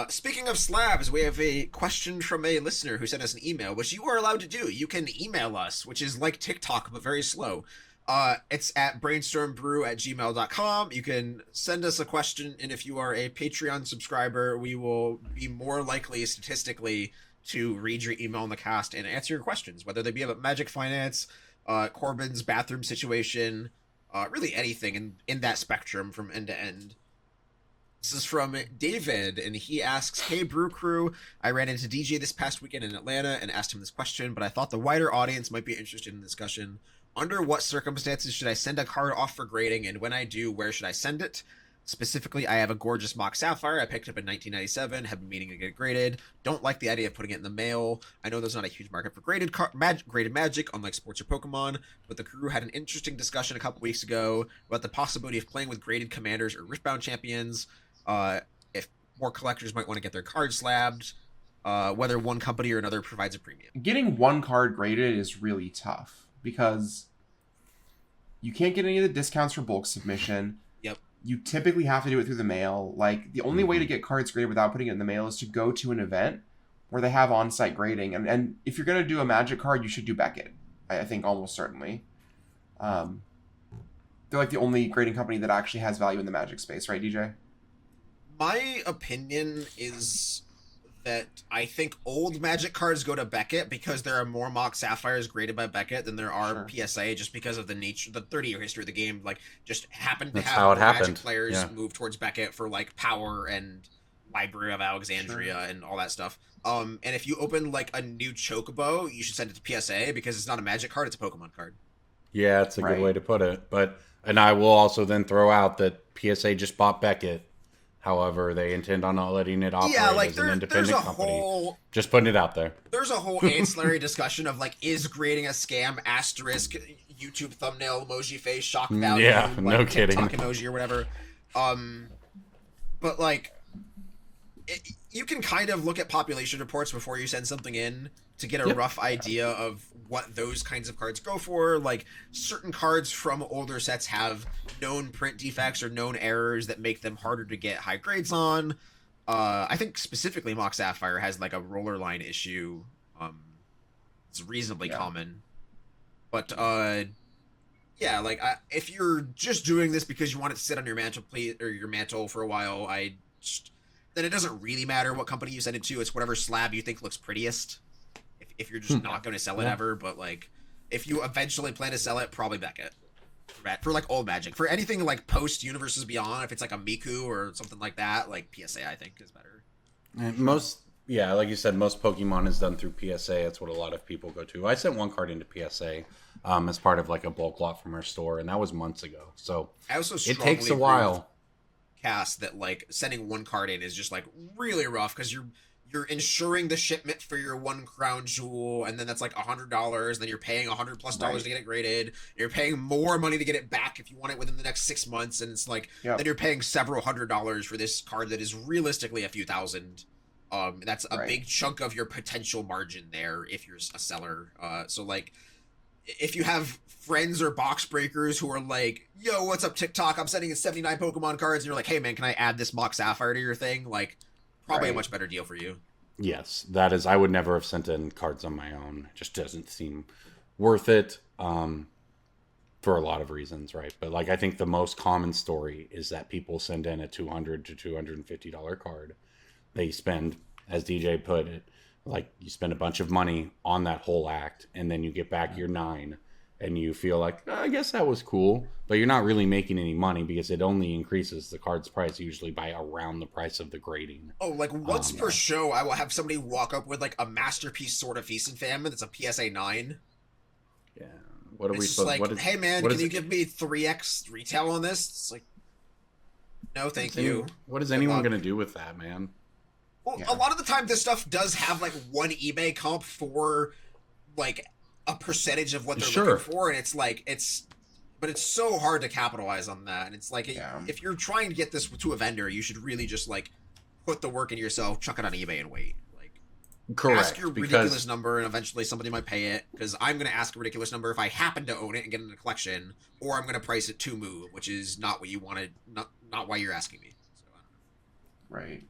Speaking of slabs, we have a question from a listener who sent us an email, which you are allowed to do. You can email us, which is like TikTok, but very slow. It's at brainstormbrew@gmail.com. You can send us a question, and if you are a Patreon subscriber, we will be more likely, statistically, to read your email in the cast and answer your questions, whether they be about Magic Finance, Corbin's bathroom situation, really anything in that spectrum from end to end. This is from David, and he asks, "Hey, Brew Crew, I ran into DJ this past weekend in Atlanta and asked him this question, but I thought the wider audience might be interested in the discussion. Under what circumstances should I send a card off for grading, and when I do, where should I send it? Specifically, I have a gorgeous Mock Sapphire I picked up in 1997, have been meaning to get it graded. Don't like the idea of putting it in the mail. I know there's not a huge market for graded Magic, unlike sports or Pokemon, but the crew had an interesting discussion a couple weeks ago about the possibility of playing with graded commanders or Riftbound champions, if more collectors might want to get their cards slabbed, whether one company or another provides a premium." Getting one card graded is really tough because you can't get any of the discounts for bulk submission. Yep. You typically have to do it through the mail. Like, the only way to get cards graded without putting it in the mail is to go to an event where they have on-site grading. And if you're going to do a Magic card, you should do Beckett, I think, almost certainly. They're like the only grading company that actually has value in the Magic space, right, DJ? My opinion is that I think old Magic cards go to Beckett because there are more Mock Sapphires graded by Beckett than there are PSA, just because of the nature, the 30-year history of the game. Like, just happened to have more Magic players move towards Beckett for like power and Library of Alexandria and all that stuff. And if you open like a new Chocobo, you should send it to PSA because it's not a Magic card; it's a Pokemon card. Yeah, it's a good way to put it. And I will also then throw out that PSA just bought Beckett. However, they intend on not letting it operate as an independent company. Just putting it out there. There's a whole ancillary discussion of, like, is grading a scam, asterisk, YouTube thumbnail, emoji face, shock value, yeah, no kidding, TikTok emoji or whatever. But, like, you can kind of look at population reports before you send something in to get a rough idea of what those kinds of cards go for. Like, certain cards from older sets have known print defects or known errors that make them harder to get high grades on. I think specifically Mock Sapphire has like a roller line issue. It's reasonably common. But yeah, like if you're just doing this because you want it to sit on your mantle plate or your mantle for a while, then it doesn't really matter what company you send it to. It's whatever slab you think looks prettiest. If you're just not going to sell it ever, but like if you eventually plan to sell it, probably Beckett for like old Magic. For anything like post Universes Beyond, if it's like a Miku or something like that, like PSA I think is better. And like you said, most Pokemon is done through PSA. That's what a lot of people go to. I sent one card into PSA as part of like a bulk lot from our store, and that was months ago. So I also it takes a while. Cast that like sending one card in is just like really rough because you're insuring the shipment for your one crown jewel, and then that's like $100. Then you're paying $100+ to get it graded. You're paying more money to get it back if you want it within the next 6 months, and it's like then you're paying several $100s for this card that is realistically a few thousand. That's a big chunk of your potential margin there if you're a seller. So like, if you have friends or box breakers who are like, "Yo, what's up, TikTok? I'm sending in 79 Pokemon cards," and you're like, "Hey man, can I add this Mock Sapphire to your thing?" Like, probably a much better deal for you. Yes, that is. I would never have sent in cards on my own. It just doesn't seem worth it for a lot of reasons, right? But like, I think the most common story is that people send in a $200 to $250 card. They spend, as DJ put it, like you spend a bunch of money on that whole act, and then you get back your 9, and you feel like, oh, I guess that was cool, but you're not really making any money because it only increases the card's price usually by around the price of the grading. Oh, like once per show, I will have somebody walk up with like a Masterpiece Sword of Feast and Famine that's a PSA 9. Yeah. What are we supposed? Like, hey man, can you give me 3x retail on this? It's like, no, thank you. What is anyone going to do with that, man? Well, a lot of the time, this stuff does have like one eBay comp for like a percentage of what they're looking for, and it's like but it's so hard to capitalize on that. And it's like if you're trying to get this to a vendor, you should really just like put the work in yourself, chuck it on eBay, and wait. Like, ask your ridiculous number, and eventually somebody might pay it. Because I'm going to ask a ridiculous number if I happen to own it and get it in a collection, or I'm going to price it to move, which is not what you wanted, not why you're asking me. So, right.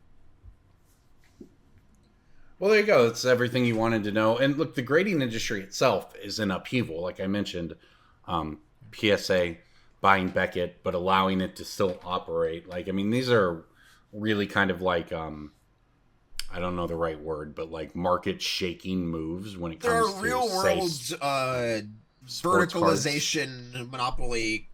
Well, there you go. That's everything you wanted to know. And look, the grading industry itself is in upheaval. Like I mentioned, PSA buying Beckett, but allowing it to still operate. Like, I mean, these are really kind of like I don't know the right word, but like market shaking moves when it There comes are to real world sports verticalization monopoly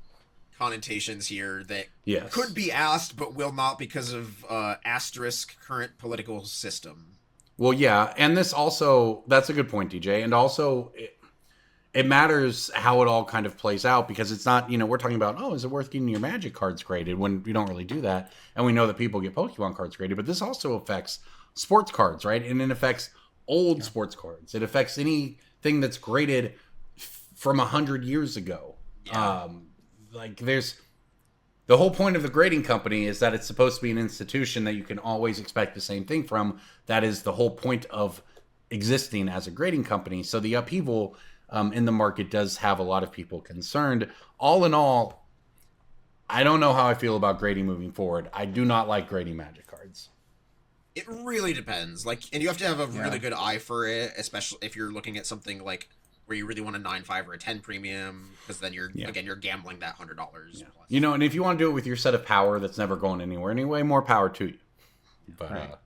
connotations here that Yes. could be asked but will not because of asterisk current political system. Well, yeah, and this also, that's a good point, DJ. And also, it matters how it all kind of plays out, because it's not, we're talking about, oh, is it worth getting your Magic cards graded, when we don't really do that. And we know that people get Pokemon cards graded, but this also affects sports cards, right? And it affects old sports cards. It affects anything that's graded from 100 years ago. Yeah. There's the whole point of the grading company is that it's supposed to be an institution that you can always expect the same thing from. That is the whole point of existing as a grading company. So the upheaval in the market does have a lot of people concerned. All in all, I don't know how I feel about grading moving forward. I do not like grading Magic cards. It really depends. And you have to have a really good eye for it, especially if you're looking at something like where you really want a 9.5 or a 10 premium, because then you're gambling that $100. Yeah. And if you want to do it with your set of power that's never going anywhere anyway, more power to you. But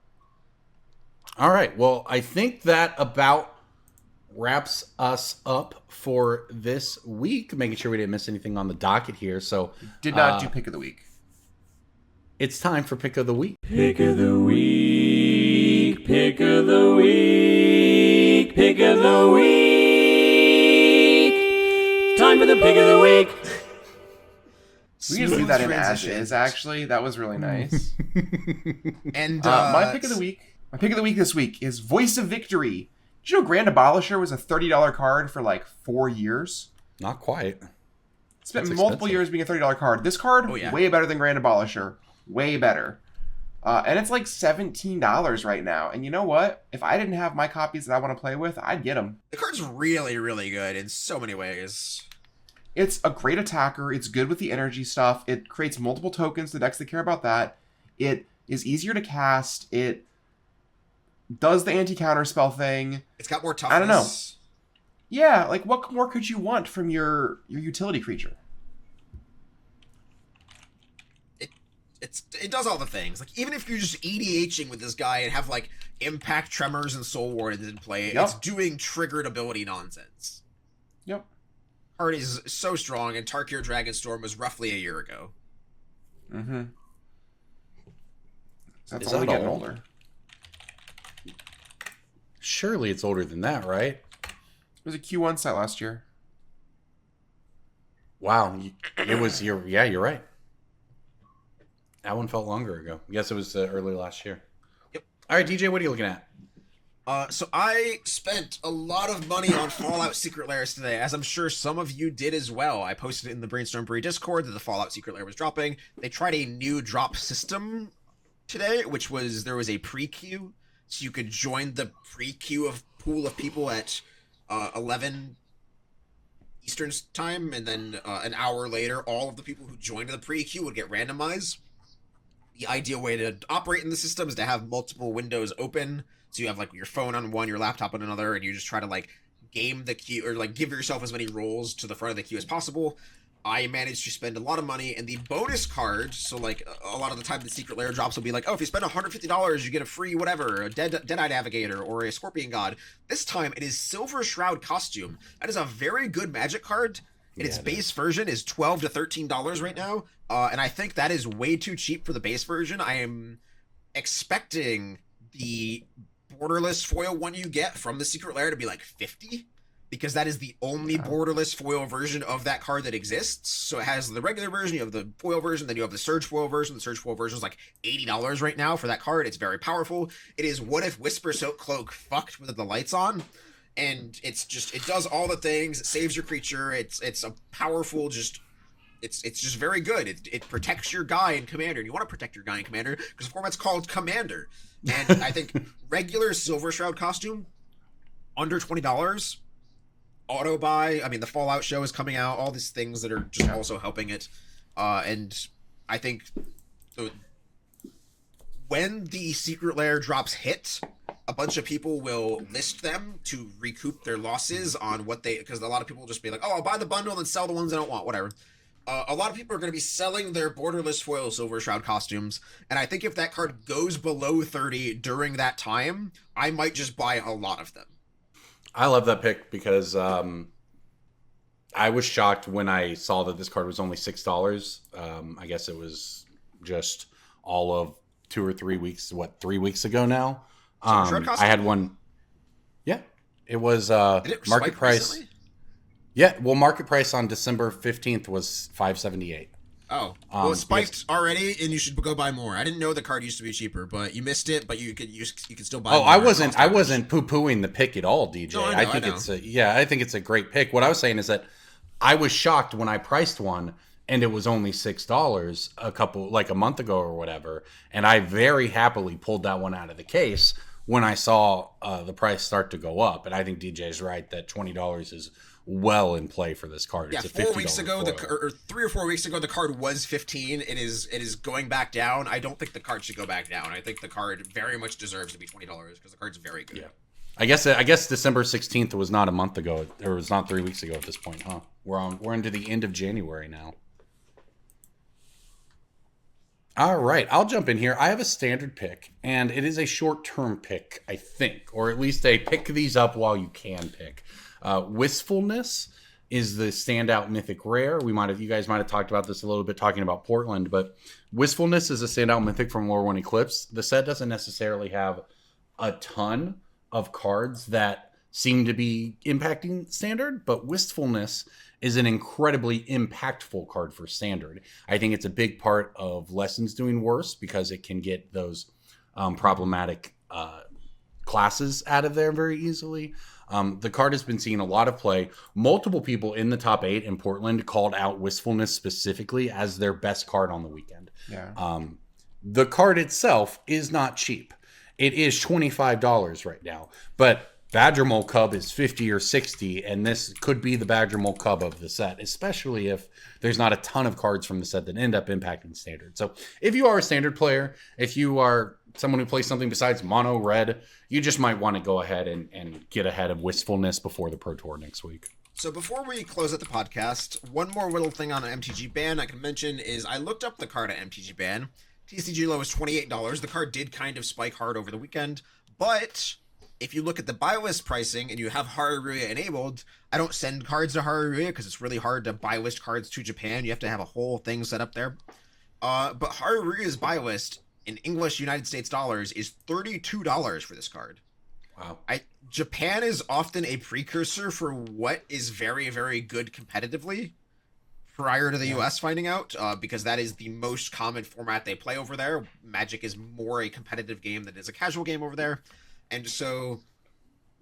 all right. Well, I think that about wraps us up for this week. Making sure we didn't miss anything on the docket here. So Did not do pick of the week. It's time for pick of the week. Pick of the week, pick of the week, pick of the week. Time for the pick of the week. We can do that in as is, actually. That was really nice. And my pick of the week this week is Voice of Victory. Did you know Grand Abolisher was a $30 card for like 4 years? Not quite. Spent multiple years being a $30 card. This card, way better than Grand Abolisher. Way better. And it's like $17 right now. And you know what? If I didn't have my copies that I want to play with, I'd get them. The card's really, really good in so many ways. It's a great attacker. It's good with the energy stuff. It creates multiple tokens to decks that care about that. It is easier to cast. It does the anti-counter spell thing. It's got more toughness. I don't know. Yeah, like what more could you want from your utility creature? It does all the things. Like, even if you're just EDHing with this guy and have like Impact, Tremors, and Soul Wardens in play, it's doing triggered ability nonsense. Yep. Card is so strong, and Tarkir Dragonstorm was roughly a year ago. Mm-hmm. That's Is only that getting old? older. Surely it's older than that, right? It was a Q1 set last year. Wow. It was you're right. That one felt longer ago. I guess it was early last year. Yep. All right, DJ, what are you looking at? So I spent a lot of money on Fallout Secret Lairs today, as I'm sure some of you did as well. I posted it in the Brainstorm Brewery Discord that the Fallout Secret Lair was dropping. They tried a new drop system today, which was there was a pre-queue, so you could join the pre-queue of pool of people at 11 Eastern time, and then an hour later, all of the people who joined the pre-queue would get randomized. The ideal way to operate in the system is to have multiple windows open. So you have like your phone on one, your laptop on another, and you just try to like game the queue or like give yourself as many rolls to the front of the queue as possible. I managed to spend a lot of money, and the bonus card, so like a lot of the time the Secret Lair drops will be like, oh, if you spend $150, you get a free whatever, a Deadeye Navigator or a Scorpion God. This time it is Silver Shroud Costume. That is a very good Magic card. And its base version is $12 to $13 right now, and I think that is way too cheap for the base version. I am expecting the borderless foil one you get from the Secret Lair to be like $50, because that is the only borderless foil version of that card that exists. So it has the regular version, you have the foil version, then you have the Surge foil version. The Surge foil version is like $80 right now for that card. It's very powerful. It is what if Whisper Soak Cloak fucked with the lights on. And it's just, it does all the things. It saves your creature. It's a powerful, it's just very good. It protects your guy in Commander. And you want to protect your guy in Commander because the format's called Commander. And I think regular Silver Shroud Costume, under $20, auto buy. I mean, the Fallout show is coming out. All these things that are just also helping it. And I think when the Secret Lair drops hit, a bunch of people will list them to recoup their losses on what they, because a lot of people will just be like, oh, I'll buy the bundle and sell the ones I don't want, whatever. A lot of people are going to be selling their borderless foil Silver Shroud costumes, and I think if that card goes below 30 during that time, I might just buy a lot of them. I love that pick because I was shocked when I saw that this card was only $6. I guess it was just all of 2 or 3 weeks, 3 weeks ago now. I had one. Yeah, it was market price. Recently? Yeah, well, market price on December 15th was $5.78. Oh, well, it spiked already, and you should go buy more. I didn't know the card used to be cheaper, but you missed it. But you could still buy. Oh, more I wasn't poo-pooing the pick at all, DJ. No, I think it's a great pick. What I was saying is that I was shocked when I priced one and it was only $6 a month ago or whatever, and I very happily pulled that one out of the case when I saw the price start to go up. And I think DJ is right that $20 is well in play for this card. Yeah, it's a 4 weeks ago, or 3 or 4 weeks ago, the card was $15. It is going back down. I don't think the card should go back down. I think the card very much deserves to be $20 because the card's very good. Yeah, I guess December 16th was not a month ago, or it was not 3 weeks ago at this point, huh? We're into the end of January now. All right, I'll jump in here. I have a standard pick, and it is a short-term pick, I think, or at least a pick these up while you can pick. Wistfulness is the standout mythic rare. You guys might have talked about this a little bit talking about Portland, but Wistfulness is a standout mythic from Lorwyn Eclipsed. The set doesn't necessarily have a ton of cards that seem to be impacting standard, but Wistfulness is an incredibly impactful card for standard. I think it's a big part of Lessons doing worse because it can get those problematic classes out of there very easily. The card has been seeing a lot of play. Multiple people in the top 8 in Portland called out Wistfulness specifically as their best card on the weekend. Yeah. The card itself is not cheap. It is $25 right now, but Badger Mole Cub is $50 or $60, and this could be the Badger Mole Cub of the set, especially if there's not a ton of cards from the set that end up impacting standard. So if you are a standard player, if you are someone who plays something besides mono red, you just might want to go ahead and get ahead of Wistfulness before the Pro Tour next week. So before we close out the podcast, one more little thing on an MTG ban I can mention is I looked up the card at MTG ban. TCG low is $28. The card did kind of spike hard over the weekend, but if you look at the buy list pricing and you have Haruya enabled, I don't send cards to Haruya because it's really hard to buy list cards to Japan. You have to have a whole thing set up there. But Haruya's buy list in English United States dollars is $32 for this card. Wow. Japan is often a precursor for what is very, very good competitively prior to the US finding out, because that is the most common format they play over there. Magic is more a competitive game than it is a casual game over there. And so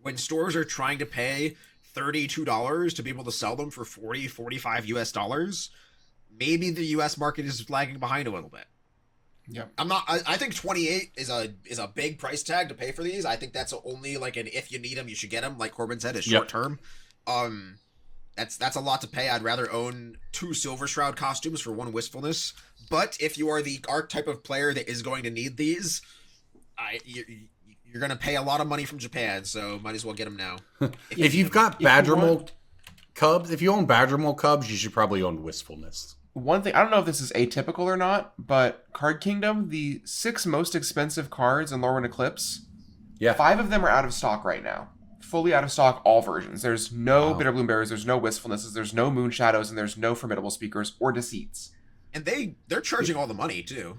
when stores are trying to pay $32 to be able to sell them for 40, 45 US dollars, maybe the US market is lagging behind a little bit. Yeah. I think 28 is a big price tag to pay for these. I think that's only like an if you need them, you should get them. Like Corbin said, is short term. That's a lot to pay. I'd rather own 2 Silver Shroud costumes for 1 Wistfulness. But if you are the archetype of player that is going to need these, you're going to pay a lot of money from Japan, so might as well get them now. If you've got Badger Mole Cubs, if you own Badger Mole Cubs, you should probably own Wistfulness. One thing, I don't know if this is atypical or not, but Card Kingdom, the 6 most expensive cards in Lorwyn Eclipse, 5 of them are out of stock right now. Fully out of stock, all versions. There's no Bitterbloom Bearers, there's no Wistfulnesses, there's no Moon Shadows, and there's no Formidable Speakers or Deceits. And they're charging all the money, too.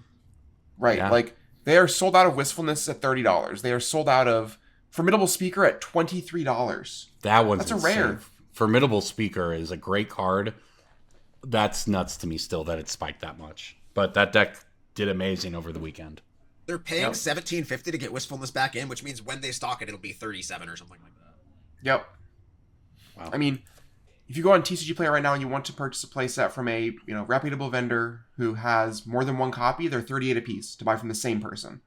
Right, like, they are sold out of Wistfulness at $30. They are sold out of Formidable Speaker at $23. That's a rare. Formidable Speaker is a great card. That's nuts to me still that it spiked that much. But that deck did amazing over the weekend. They're paying $17.50 to get Wistfulness back in, which means when they stock it, it'll be $37 or something like that. Yep. Wow. I mean, if you go on TCGPlayer right now and you want to purchase a playset from a reputable vendor who has more than 1 copy, they're $38 a piece to buy from the same person.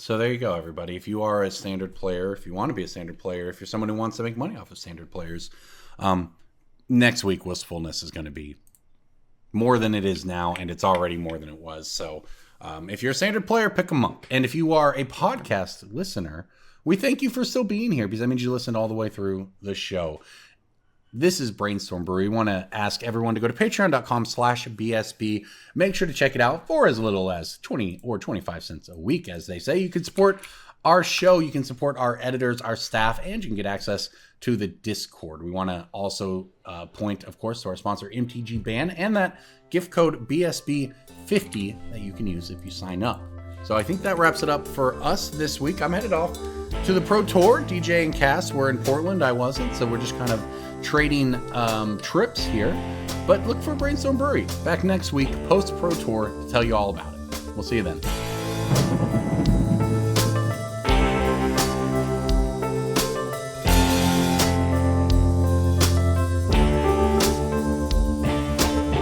So there you go, everybody. If you are a standard player, if you want to be a standard player, if you're someone who wants to make money off of standard players, next week Wistfulness is going to be more than it is now, and it's already more than it was. So if you're a standard player, pick them up. And if you are a podcast listener, we thank you for still being here because that means you listened all the way through the show. This is Brainstorm Brewery. We want to ask everyone to go to patreon.com/BSB. Make sure to check it out for as little as 20 or 25 cents a week, as they say. You can support our show, you can support our editors, our staff, and you can get access to the Discord. We want to also point, of course, to our sponsor, MTG Band, and that gift code BSB50 that you can use if you sign up. So I think that wraps it up for us this week. I'm headed off to the Pro Tour. DJ and Cass were in Portland. I wasn't, so we're just kind of trading trips here. But look for Brainstorm Brewery back next week, post Pro Tour, to tell you all about it. We'll see you then.